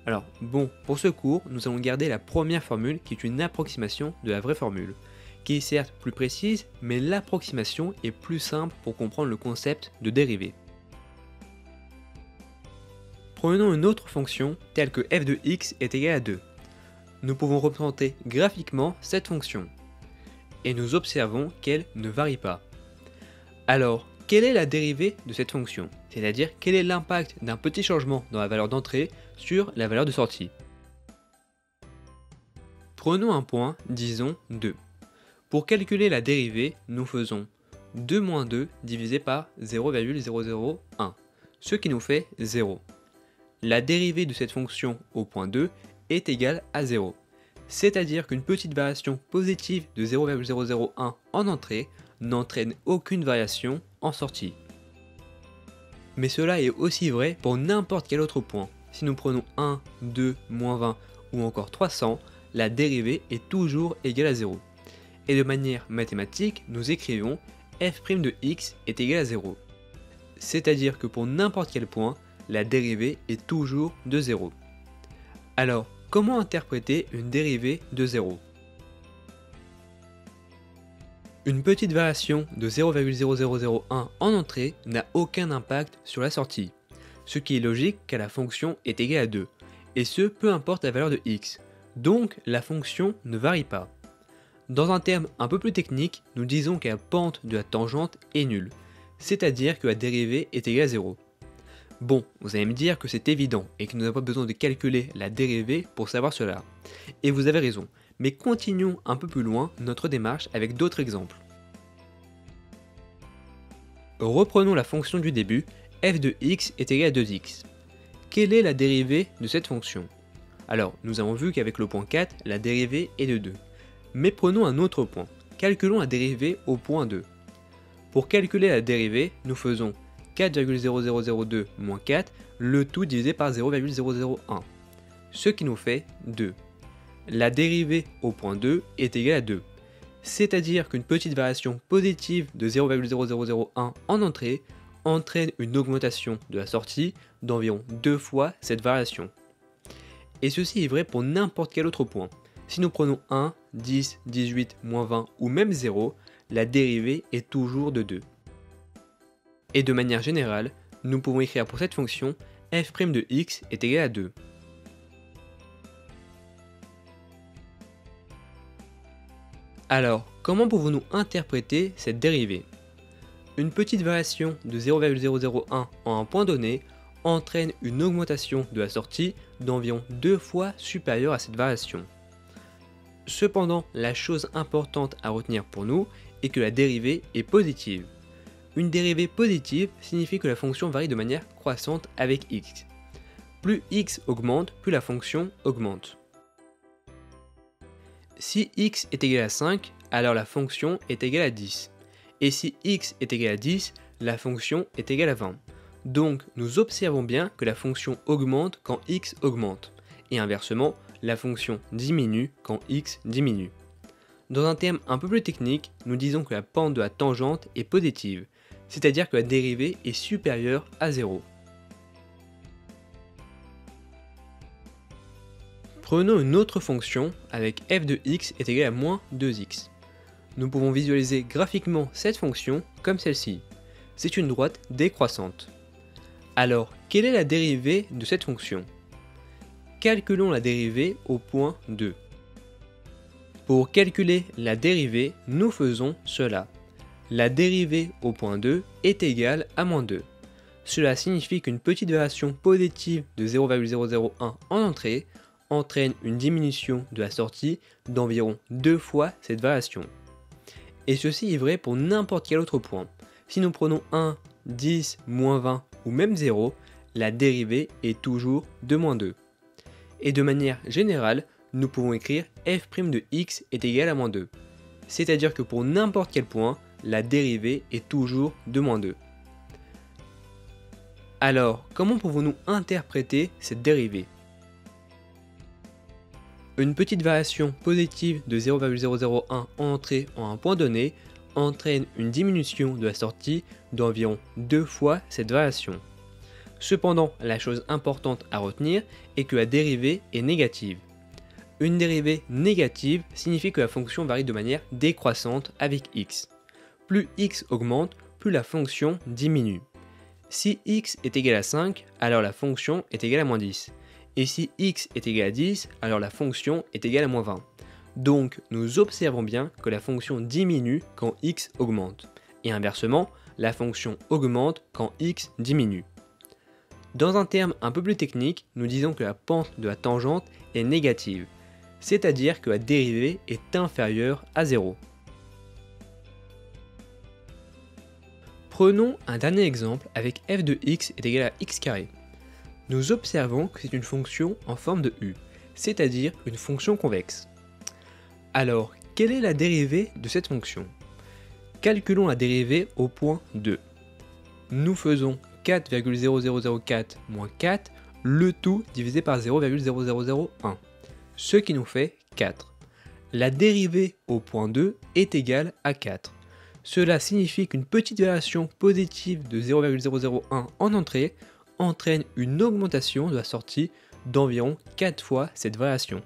Alors, bon, pour ce cours, nous allons garder la première formule, qui est une approximation de la vraie formule, qui est certes plus précise, mais l'approximation est plus simple pour comprendre le concept de dérivée. Prenons une autre fonction, telle que f de x est égal à 2. Nous pouvons représenter graphiquement cette fonction, et nous observons qu'elle ne varie pas. Alors, quelle est la dérivée de cette fonction? C'est-à-dire, quel est l'impact d'un petit changement dans la valeur d'entrée sur la valeur de sortie? Prenons un point, disons 2. Pour calculer la dérivée, nous faisons 2 moins 2 divisé par 0,001, ce qui nous fait 0. La dérivée de cette fonction au point 2 est égale à 0. C'est-à-dire qu'une petite variation positive de 0,001 en entrée n'entraîne aucune variation en sortie. Mais cela est aussi vrai pour n'importe quel autre point. Si nous prenons 1, 2, moins 20 ou encore 300, la dérivée est toujours égale à 0. Et de manière mathématique, nous écrivons f' de x est égal à 0. C'est-à-dire que pour n'importe quel point, la dérivée est toujours de 0. Alors, comment interpréter une dérivée de 0? Une petite variation de 0,0001 en entrée n'a aucun impact sur la sortie, ce qui est logique car la fonction est égale à 2, et ce peu importe la valeur de x, donc la fonction ne varie pas. Dans un terme un peu plus technique, nous disons que la pente de la tangente est nulle, c'est-à-dire que la dérivée est égale à 0. Bon, vous allez me dire que c'est évident et que nous n'avons pas besoin de calculer la dérivée pour savoir cela. Et vous avez raison, mais continuons un peu plus loin notre démarche avec d'autres exemples. Reprenons la fonction du début, f de x est égal à 2x. Quelle est la dérivée de cette fonction? Alors, nous avons vu qu'avec le point 4, la dérivée est de 2. Mais prenons un autre point. Calculons la dérivée au point 2. Pour calculer la dérivée, nous faisons 4,0002 moins 4, le tout divisé par 0,001, ce qui nous fait 2. La dérivée au point 2 est égale à 2, c'est-à-dire qu'une petite variation positive de 0,0001 en entrée entraîne une augmentation de la sortie d'environ 2 fois cette variation. Et ceci est vrai pour n'importe quel autre point. Si nous prenons 1, 10, 18, moins 20 ou même 0, la dérivée est toujours de 2. Et de manière générale, nous pouvons écrire pour cette fonction f' de x est égal à 2. Alors, comment pouvons-nous interpréter cette dérivée? Une petite variation de 0,001 en un point donné entraîne une augmentation de la sortie d'environ 2 fois supérieure à cette variation. Cependant, la chose importante à retenir pour nous est que la dérivée est positive. Une dérivée positive signifie que la fonction varie de manière croissante avec x. Plus x augmente, plus la fonction augmente. Si x est égal à 5, alors la fonction est égale à 10. Et si x est égal à 10, la fonction est égale à 20. Donc nous observons bien que la fonction augmente quand x augmente. Et inversement, la fonction diminue quand x diminue. Dans un terme un peu plus technique, nous disons que la pente de la tangente est positive, c'est-à-dire que la dérivée est supérieure à 0. Prenons une autre fonction avec f de x est égal à moins 2x. Nous pouvons visualiser graphiquement cette fonction comme celle-ci. C'est une droite décroissante. Alors, quelle est la dérivée de cette fonction? Calculons la dérivée au point 2. Pour calculer la dérivée, nous faisons cela. La dérivée au point 2 est égale à moins 2. Cela signifie qu'une petite variation positive de 0,001 en entrée entraîne une diminution de la sortie d'environ 2 fois cette variation. Et ceci est vrai pour n'importe quel autre point. Si nous prenons 1, 10, moins 20 ou même 0, la dérivée est toujours de moins 2. Et de manière générale, nous pouvons écrire f' de x est égal à moins 2. C'est-à-dire que pour n'importe quel point, la dérivée est toujours de moins 2. Alors, comment pouvons-nous interpréter cette dérivée? Une petite variation positive de 0,001 en entrée en un point donné entraîne une diminution de la sortie d'environ 2 fois cette variation. Cependant, la chose importante à retenir est que la dérivée est négative. Une dérivée négative signifie que la fonction varie de manière décroissante avec x. Plus x augmente, plus la fonction diminue. Si x est égal à 5, alors la fonction est égale à moins 10. Et si x est égal à 10, alors la fonction est égale à moins 20. Donc nous observons bien que la fonction diminue quand x augmente. Et inversement, la fonction augmente quand x diminue. Dans un terme un peu plus technique, nous disons que la pente de la tangente est négative, c'est-à-dire que la dérivée est inférieure à 0. Prenons un dernier exemple avec f de x est égal à x carré. Nous observons que c'est une fonction en forme de u, c'est-à-dire une fonction convexe. Alors, quelle est la dérivée de cette fonction? Calculons la dérivée au point 2. Nous faisons 4,0004 moins 4, le tout divisé par 0,0001, ce qui nous fait 4. La dérivée au point 2 est égale à 4. Cela signifie qu'une petite variation positive de 0,001 en entrée entraîne une augmentation de la sortie d'environ 4 fois cette variation.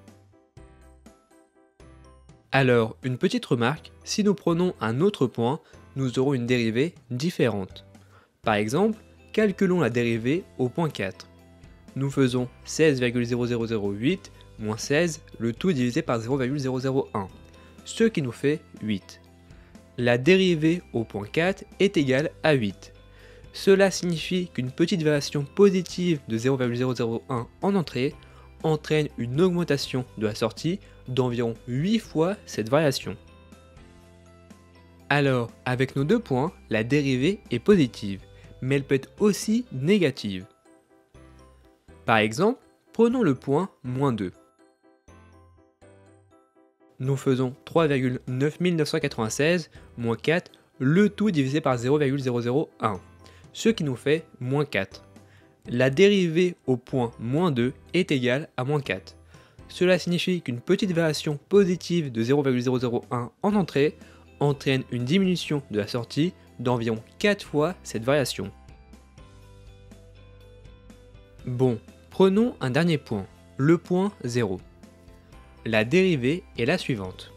Alors, une petite remarque, si nous prenons un autre point, nous aurons une dérivée différente. Par exemple, calculons la dérivée au point 4. Nous faisons 16,0008 moins 16, le tout divisé par 0,001, ce qui nous fait 8. La dérivée au point 4 est égale à 8. Cela signifie qu'une petite variation positive de 0,001 en entrée entraîne une augmentation de la sortie d'environ 8 fois cette variation. Alors, avec nos 2 points, la dérivée est positive, mais elle peut être aussi négative. Par exemple, prenons le point moins 2. Nous faisons 3,9996 moins 4, le tout divisé par 0,001, ce qui nous fait moins 4. La dérivée au point moins 2 est égale à moins 4. Cela signifie qu'une petite variation positive de 0,001 en entrée entraîne une diminution de la sortie d'environ 4 fois cette variation. Bon, prenons un dernier point, le point 0. La dérivée est la suivante.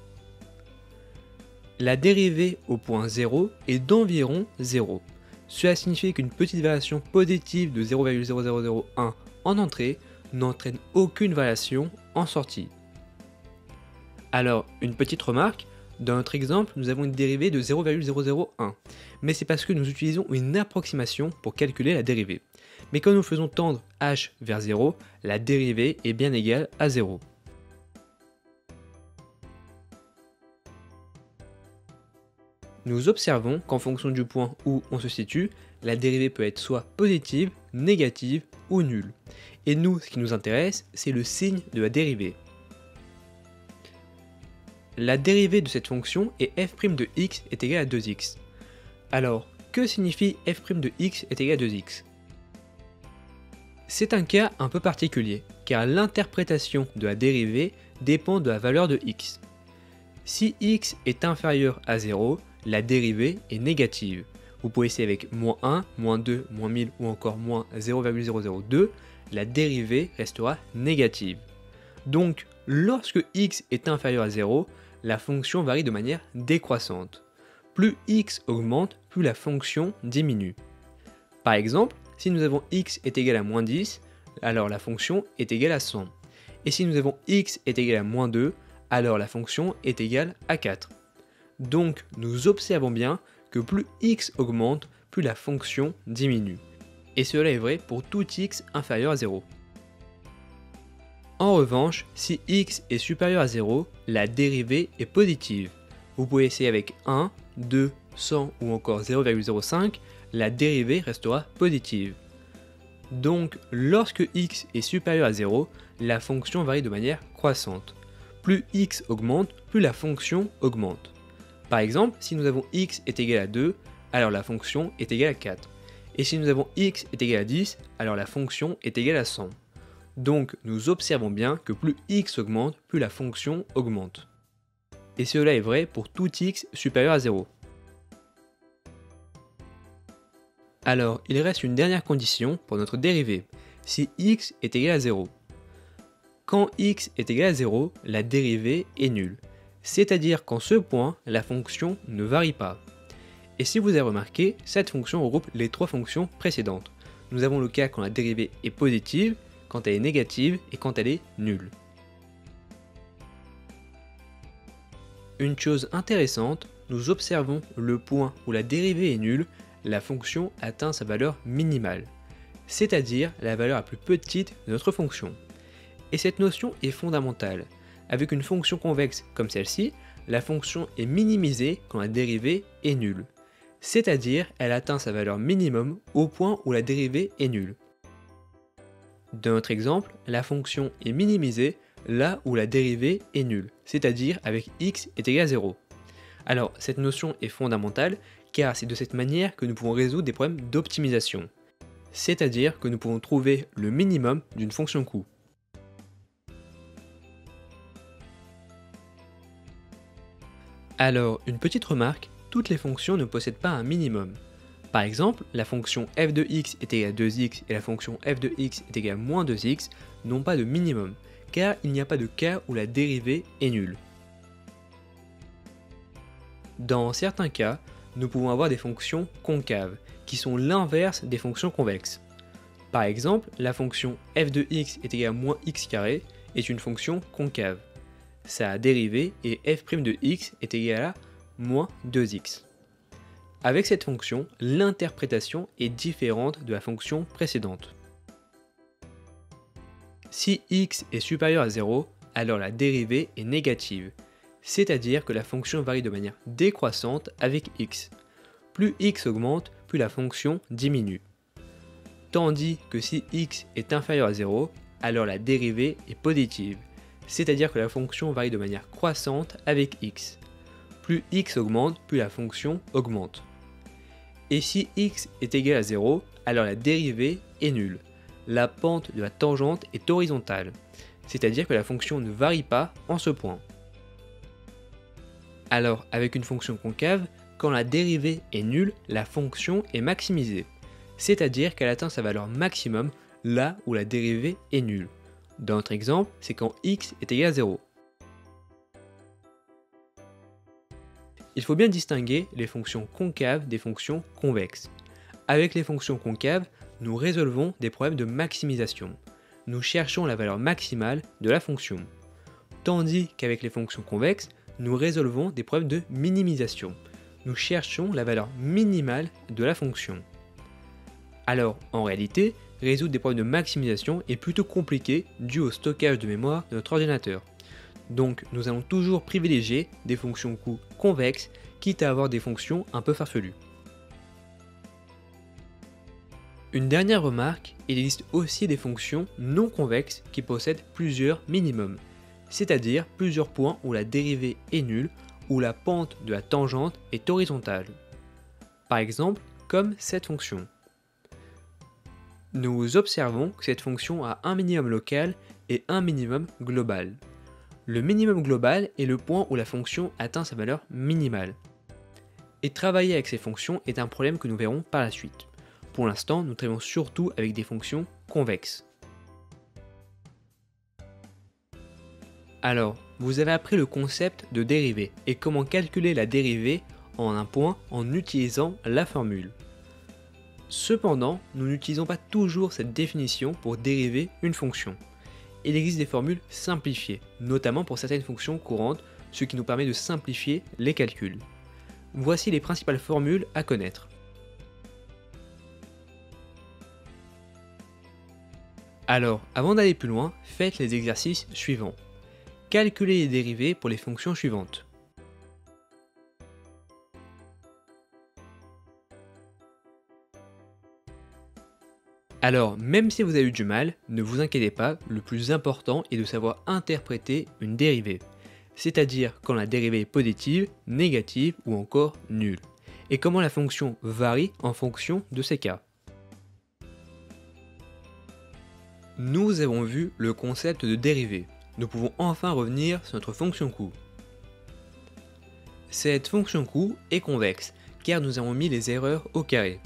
La dérivée au point 0 est d'environ 0. Cela signifie qu'une petite variation positive de 0,0001 en entrée n'entraîne aucune variation en sortie. Alors, une petite remarque, dans notre exemple, nous avons une dérivée de 0,001, mais c'est parce que nous utilisons une approximation pour calculer la dérivée. Mais quand nous faisons tendre h vers 0, la dérivée est bien égale à 0. Nous observons qu'en fonction du point où on se situe, la dérivée peut être soit positive, négative ou nulle. Et nous, ce qui nous intéresse, c'est le signe de la dérivée. La dérivée de cette fonction est f' de x est égal à 2x. Alors, que signifie f' de x est égal à 2x? C'est un cas un peu particulier, car l'interprétation de la dérivée dépend de la valeur de x. Si x est inférieur à 0, la dérivée est négative. Vous pouvez essayer avec moins 1, moins 2, moins 1000 ou encore moins 0,002, la dérivée restera négative. Donc, lorsque x est inférieur à 0, la fonction varie de manière décroissante. Plus x augmente, plus la fonction diminue. Par exemple, si nous avons x est égal à moins 10, alors la fonction est égale à 100. Et si nous avons x est égal à moins 2, alors la fonction est égale à 4. Donc, nous observons bien que plus x augmente, plus la fonction diminue. Et cela est vrai pour tout x inférieur à 0. En revanche, si x est supérieur à 0, la dérivée est positive. Vous pouvez essayer avec 1, 2, 100 ou encore 0,05, la dérivée restera positive. Donc, lorsque x est supérieur à 0, la fonction varie de manière croissante. Plus x augmente, plus la fonction augmente. Par exemple, si nous avons x est égal à 2, alors la fonction est égale à 4. Et si nous avons x est égal à 10, alors la fonction est égale à 100. Donc nous observons bien que plus x augmente, plus la fonction augmente. Et cela est vrai pour tout x supérieur à 0. Alors il reste une dernière condition pour notre dérivée, si x est égal à 0. Quand x est égal à 0, la dérivée est nulle. C'est-à-dire qu'en ce point, la fonction ne varie pas. Et si vous avez remarqué, cette fonction regroupe les 3 fonctions précédentes. Nous avons le cas quand la dérivée est positive, quand elle est négative et quand elle est nulle. Une chose intéressante, nous observons le point où la dérivée est nulle, la fonction atteint sa valeur minimale, c'est-à-dire la valeur la plus petite de notre fonction. Et cette notion est fondamentale. Avec une fonction convexe comme celle-ci, la fonction est minimisée quand la dérivée est nulle. C'est-à-dire, elle atteint sa valeur minimum au point où la dérivée est nulle. Dans notre exemple, la fonction est minimisée là où la dérivée est nulle, c'est-à-dire avec x est égal à 0. Alors, cette notion est fondamentale car c'est de cette manière que nous pouvons résoudre des problèmes d'optimisation. C'est-à-dire que nous pouvons trouver le minimum d'une fonction coût. Alors, une petite remarque, toutes les fonctions ne possèdent pas un minimum. Par exemple, la fonction f de x est égale à 2x et la fonction f de x est égale à moins 2x n'ont pas de minimum, car il n'y a pas de cas où la dérivée est nulle. Dans certains cas, nous pouvons avoir des fonctions concaves, qui sont l'inverse des fonctions convexes. Par exemple, la fonction f de x est égale à moins x carré est une fonction concave. Sa dérivée est f' de x est égale à moins 2x. Avec cette fonction, l'interprétation est différente de la fonction précédente. Si x est supérieur à 0, alors la dérivée est négative, c'est-à-dire que la fonction varie de manière décroissante avec x. Plus x augmente, plus la fonction diminue. Tandis que si x est inférieur à 0, alors la dérivée est positive, c'est-à-dire que la fonction varie de manière croissante avec x. Plus x augmente, plus la fonction augmente. Et si x est égal à 0, alors la dérivée est nulle. La pente de la tangente est horizontale, c'est-à-dire que la fonction ne varie pas en ce point. Alors, avec une fonction concave, quand la dérivée est nulle, la fonction est maximisée, c'est-à-dire qu'elle atteint sa valeur maximum là où la dérivée est nulle. Dans notre exemple, c'est quand x est égal à 0. Il faut bien distinguer les fonctions concaves des fonctions convexes. Avec les fonctions concaves, nous résolvons des problèmes de maximisation. Nous cherchons la valeur maximale de la fonction. Tandis qu'avec les fonctions convexes, nous résolvons des problèmes de minimisation. Nous cherchons la valeur minimale de la fonction. Alors, en réalité, résoudre des problèmes de maximisation est plutôt compliqué dû au stockage de mémoire de notre ordinateur. Donc, nous allons toujours privilégier des fonctions coûts convexes, quitte à avoir des fonctions un peu farfelues. Une dernière remarque, il existe aussi des fonctions non convexes qui possèdent plusieurs minimums, c'est-à-dire plusieurs points où la dérivée est nulle, où la pente de la tangente est horizontale. Par exemple, comme cette fonction. Nous observons que cette fonction a un minimum local et un minimum global. Le minimum global est le point où la fonction atteint sa valeur minimale. Et travailler avec ces fonctions est un problème que nous verrons par la suite. Pour l'instant, nous travaillons surtout avec des fonctions convexes. Alors, vous avez appris le concept de dérivée et comment calculer la dérivée en un point en utilisant la formule. Cependant, nous n'utilisons pas toujours cette définition pour dériver une fonction. Il existe des formules simplifiées, notamment pour certaines fonctions courantes, ce qui nous permet de simplifier les calculs. Voici les principales formules à connaître. Alors, avant d'aller plus loin, faites les exercices suivants. Calculez les dérivées pour les fonctions suivantes. Alors, même si vous avez eu du mal, ne vous inquiétez pas, le plus important est de savoir interpréter une dérivée, c'est-à-dire quand la dérivée est positive, négative ou encore nulle, et comment la fonction varie en fonction de ces cas. Nous avons vu le concept de dérivée. Nous pouvons enfin revenir sur notre fonction coût. Cette fonction coût est convexe, car nous avons mis les erreurs au carré.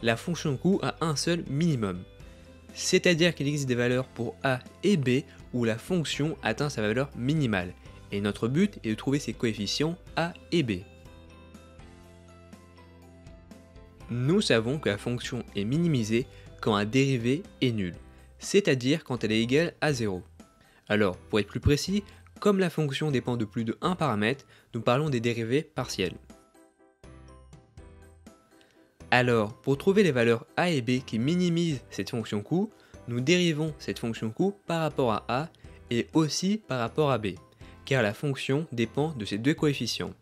La fonction coût a un seul minimum, c'est-à-dire qu'il existe des valeurs pour a et b où la fonction atteint sa valeur minimale, et notre but est de trouver ses coefficients a et b. Nous savons que la fonction est minimisée quand la dérivée est nulle, c'est-à-dire quand elle est égale à 0. Alors, pour être plus précis, comme la fonction dépend de plus de un paramètre, nous parlons des dérivées partielles. Alors, pour trouver les valeurs a et b qui minimisent cette fonction coût, nous dérivons cette fonction coût par rapport à a et aussi par rapport à b, car la fonction dépend de ces deux coefficients.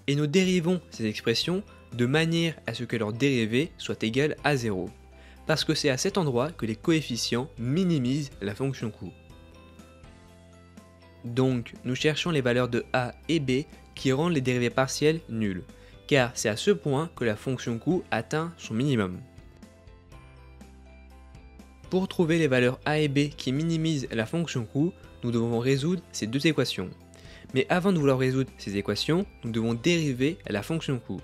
Et nous dérivons ces expressions de manière à ce que leur dérivée soit égale à 0, parce que c'est à cet endroit que les coefficients minimisent la fonction coût. Donc, nous cherchons les valeurs de a et b qui rendent les dérivées partielles nulles, car c'est à ce point que la fonction coût atteint son minimum. Pour trouver les valeurs a et b qui minimisent la fonction coût, nous devons résoudre ces deux équations. Mais avant de vouloir résoudre ces équations, nous devons dériver la fonction coût.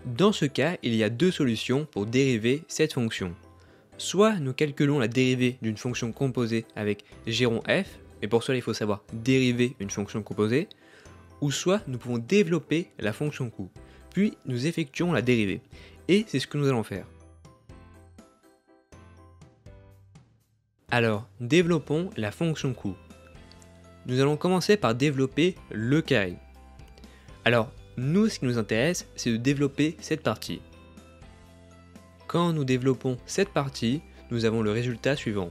Dans ce cas, il y a deux solutions pour dériver cette fonction. Soit nous calculons la dérivée d'une fonction composée avec g rond f, et pour cela il faut savoir dériver une fonction composée, ou soit nous pouvons développer la fonction coût, puis nous effectuons la dérivée, et c'est ce que nous allons faire. Alors, développons la fonction coût. Nous allons commencer par développer le carré. Alors, Nous, ce qui nous intéresse, c'est de développer cette partie. Quand nous développons cette partie, nous avons le résultat suivant.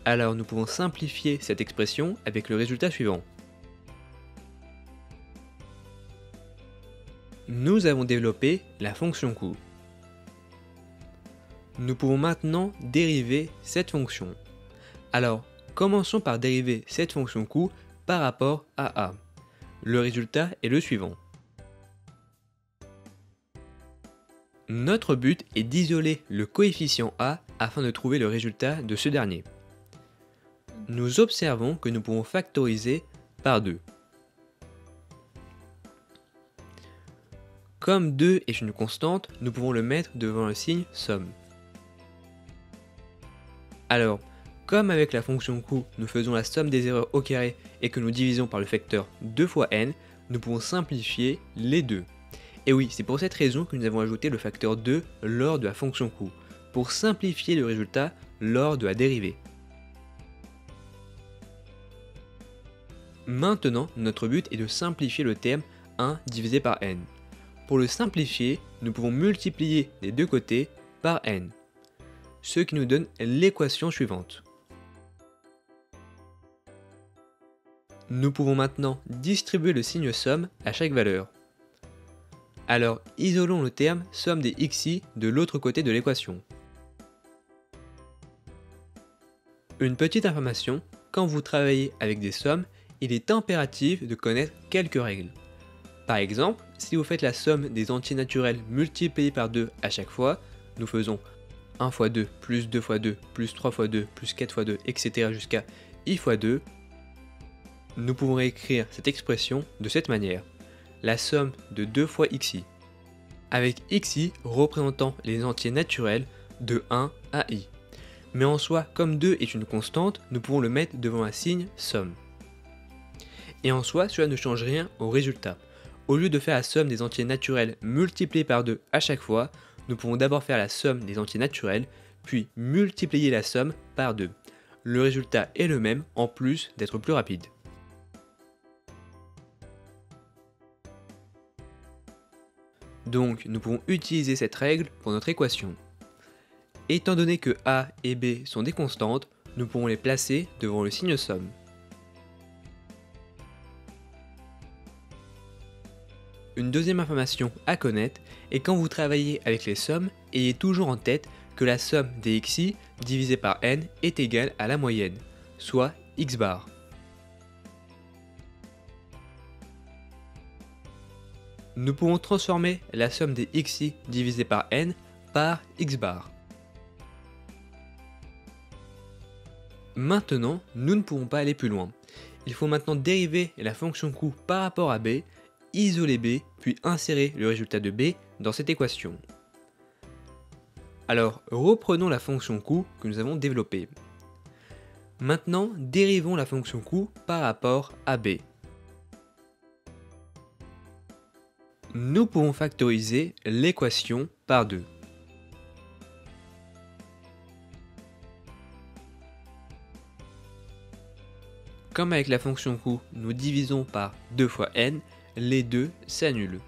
Alors nous pouvons simplifier cette expression avec le résultat suivant. Nous avons développé la fonction coût. Nous pouvons maintenant dériver cette fonction. Alors, commençons par dériver cette fonction coût par rapport à a. Le résultat est le suivant. Notre but est d'isoler le coefficient a afin de trouver le résultat de ce dernier. Nous observons que nous pouvons factoriser par 2. Comme 2 est une constante, nous pouvons le mettre devant le signe somme. Alors, comme avec la fonction coût, nous faisons la somme des erreurs au carré et que nous divisons par le facteur 2 fois n, nous pouvons simplifier les deux. Et oui, c'est pour cette raison que nous avons ajouté le facteur 2 lors de la fonction coût, pour simplifier le résultat lors de la dérivée. Maintenant, notre but est de simplifier le terme 1 divisé par n. Pour le simplifier, nous pouvons multiplier les deux côtés par n, ce qui nous donne l'équation suivante. Nous pouvons maintenant distribuer le signe somme à chaque valeur. Alors, isolons le terme somme des xi de l'autre côté de l'équation. Une petite information, quand vous travaillez avec des sommes, il est impératif de connaître quelques règles. Par exemple, si vous faites la somme des entiers naturels multipliés par 2 à chaque fois, nous faisons 1 fois 2 plus 2 fois 2 plus 3 fois 2 plus 4 fois 2, etc. jusqu'à i fois 2, nous pouvons écrire cette expression de cette manière. La somme de 2 fois xi, avec xi représentant les entiers naturels de 1 à i. Mais en soi, comme 2 est une constante, nous pouvons le mettre devant un signe somme. Et en soi, cela ne change rien au résultat. Au lieu de faire la somme des entiers naturels multipliés par 2 à chaque fois, nous pouvons d'abord faire la somme des entiers naturels, puis multiplier la somme par 2. Le résultat est le même en plus d'être plus rapide. Donc, nous pouvons utiliser cette règle pour notre équation. Étant donné que a et b sont des constantes, nous pouvons les placer devant le signe somme. Une deuxième information à connaître est quand vous travaillez avec les sommes, ayez toujours en tête que la somme des xi divisé par n est égale à la moyenne, soit x bar. Nous pouvons transformer la somme des xi divisé par n par x bar. Maintenant, nous ne pouvons pas aller plus loin. Il faut maintenant dériver la fonction coût par rapport à b, isoler b, puis insérer le résultat de b dans cette équation. Alors, reprenons la fonction coût que nous avons développée. Maintenant, dérivons la fonction coût par rapport à b. Nous pouvons factoriser l'équation par 2. Comme avec la fonction coût, nous divisons par 2 fois n, les deux s'annulent.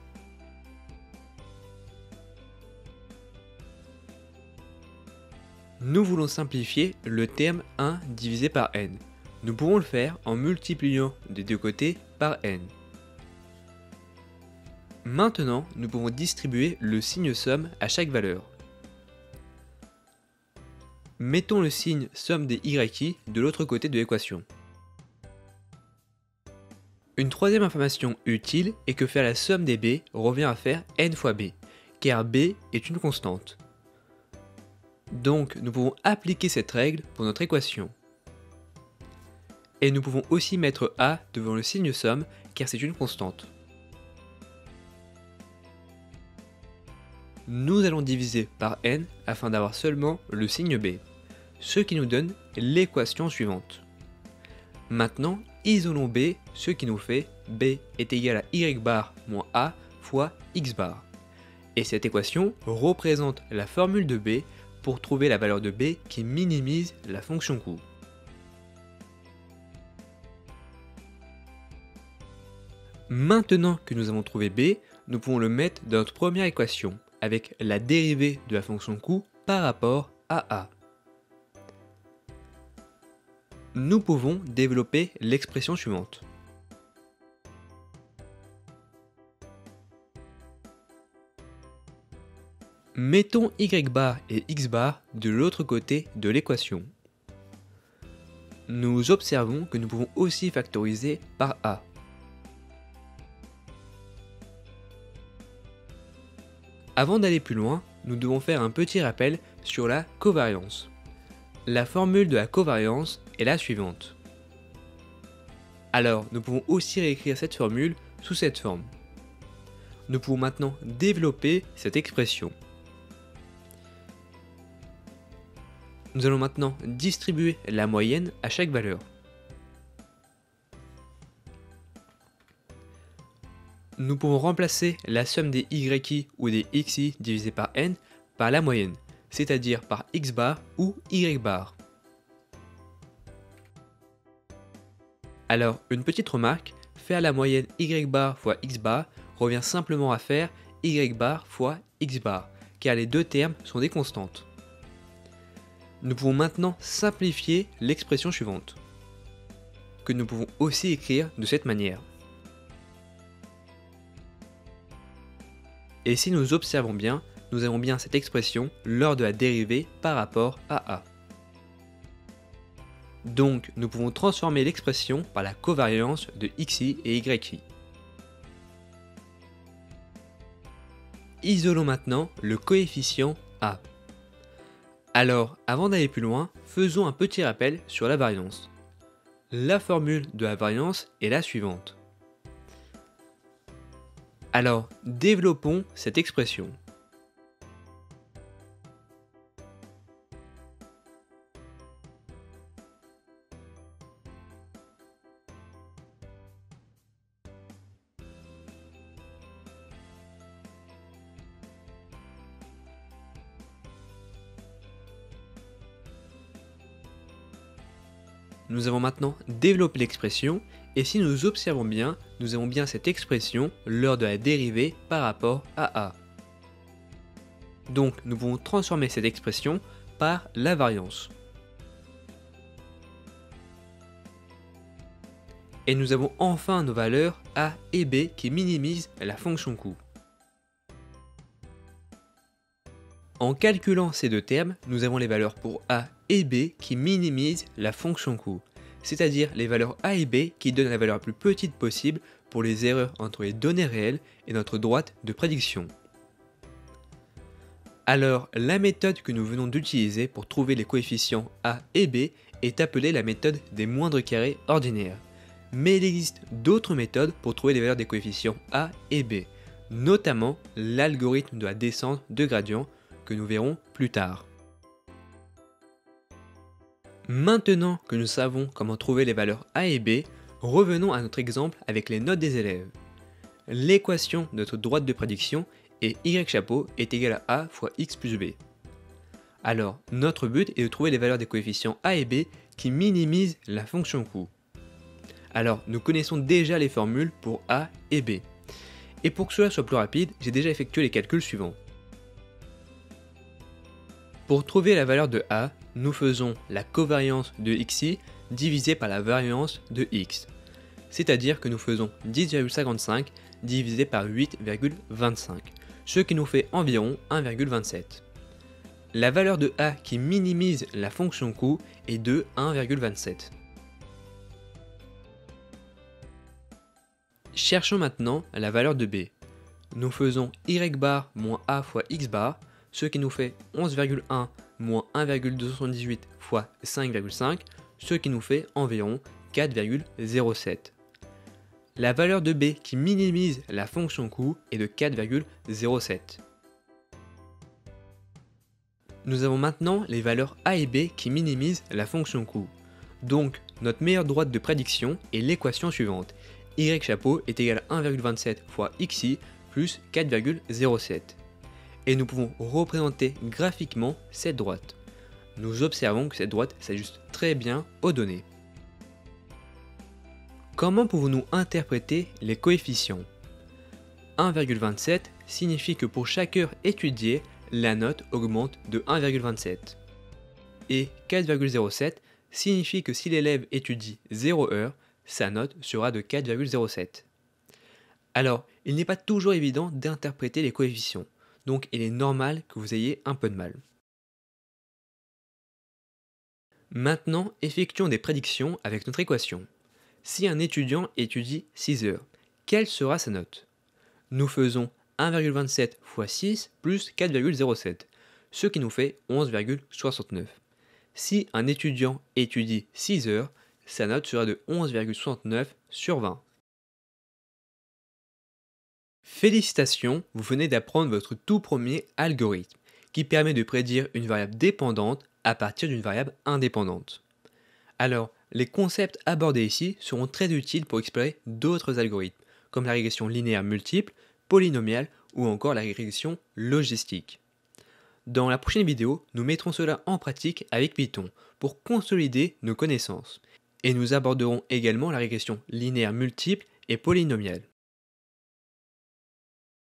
Nous voulons simplifier le terme 1 divisé par n. Nous pouvons le faire en multipliant des deux côtés par n. Maintenant, nous pouvons distribuer le signe somme à chaque valeur. Mettons le signe somme des yi de l'autre côté de l'équation. Une troisième information utile est que faire la somme des b revient à faire n fois b, car b est une constante. Donc nous pouvons appliquer cette règle pour notre équation. Et nous pouvons aussi mettre a devant le signe somme, car c'est une constante. Nous allons diviser par n afin d'avoir seulement le signe b, ce qui nous donne l'équation suivante. Maintenant, isolons b, ce qui nous fait b est égal à y bar moins a fois x bar. Et cette équation représente la formule de b pour trouver la valeur de b qui minimise la fonction coût. Maintenant que nous avons trouvé b, nous pouvons le mettre dans notre première équation, avec la dérivée de la fonction coût par rapport à a. Nous pouvons développer l'expression suivante. Mettons y bar et x bar de l'autre côté de l'équation. Nous observons que nous pouvons aussi factoriser par a. Avant d'aller plus loin, nous devons faire un petit rappel sur la covariance. La formule de la covariance est la suivante. Alors, nous pouvons aussi réécrire cette formule sous cette forme. Nous pouvons maintenant développer cette expression. Nous allons maintenant distribuer la moyenne à chaque valeur. Nous pouvons remplacer la somme des yi ou des xi divisé par n par la moyenne, c'est-à-dire par x bar ou y bar. Alors, une petite remarque, faire la moyenne y bar fois x bar revient simplement à faire y bar fois x bar, car les deux termes sont des constantes. Nous pouvons maintenant simplifier l'expression suivante, que nous pouvons aussi écrire de cette manière. Et si nous observons bien, nous avons bien cette expression lors de la dérivée par rapport à a. Donc, nous pouvons transformer l'expression par la covariance de xi et yi. Isolons maintenant le coefficient a. Alors, avant d'aller plus loin, faisons un petit rappel sur la variance. La formule de la variance est la suivante. Alors, développons cette expression. Nous avons maintenant développé l'expression, et si nous observons bien, nous avons bien cette expression lors de la dérivée par rapport à a. Donc nous pouvons transformer cette expression par la variance. Et nous avons enfin nos valeurs a et b qui minimisent la fonction coût. En calculant ces deux termes, nous avons les valeurs pour a et b qui minimisent la fonction coût, c'est-à-dire les valeurs a et b qui donnent la valeur la plus petite possible pour les erreurs entre les données réelles et notre droite de prédiction. Alors, la méthode que nous venons d'utiliser pour trouver les coefficients a et b est appelée la méthode des moindres carrés ordinaires. Mais il existe d'autres méthodes pour trouver les valeurs des coefficients a et b, notamment l'algorithme de la descente de gradient que nous verrons plus tard. Maintenant que nous savons comment trouver les valeurs a et b, revenons à notre exemple avec les notes des élèves. L'équation de notre droite de prédiction est y chapeau est égal à a fois x plus b. Alors, notre but est de trouver les valeurs des coefficients a et b qui minimisent la fonction coût. Alors, nous connaissons déjà les formules pour a et b. Et pour que cela soit plus rapide, j'ai déjà effectué les calculs suivants. Pour trouver la valeur de a, nous faisons la covariance de xi divisé par la variance de x. C'est-à-dire que nous faisons 10,55 divisé par 8,25, ce qui nous fait environ 1,27. La valeur de a qui minimise la fonction coût est de 1,27. Cherchons maintenant la valeur de b. Nous faisons y bar moins a fois x bar, ce qui nous fait 11,1 moins 1,278 fois 5,5, ce qui nous fait environ 4,07. La valeur de b qui minimise la fonction coût est de 4,07. Nous avons maintenant les valeurs a et b qui minimisent la fonction coût. Donc, notre meilleure droite de prédiction est l'équation suivante. Y chapeau est égal à 1,27 fois xi plus 4,07. Et nous pouvons représenter graphiquement cette droite. Nous observons que cette droite s'ajuste très bien aux données. Comment pouvons-nous interpréter les coefficients? 1,27 signifie que pour chaque heure étudiée, la note augmente de 1,27. Et 4,07 signifie que si l'élève étudie 0 heure, sa note sera de 4,07. Alors, il n'est pas toujours évident d'interpréter les coefficients, donc il est normal que vous ayez un peu de mal. Maintenant, effectuons des prédictions avec notre équation. Si un étudiant étudie 6 heures, quelle sera sa note? Nous faisons 1,27 fois 6 plus 4,07, ce qui nous fait 11,69. Si un étudiant étudie 6 heures, sa note sera de 11,69 sur 20. Félicitations, vous venez d'apprendre votre tout premier algorithme, qui permet de prédire une variable dépendante à partir d'une variable indépendante. Alors, les concepts abordés ici seront très utiles pour explorer d'autres algorithmes, comme la régression linéaire multiple, polynomiale ou encore la régression logistique. Dans la prochaine vidéo, nous mettrons cela en pratique avec Python pour consolider nos connaissances. Et nous aborderons également la régression linéaire multiple et polynomiale.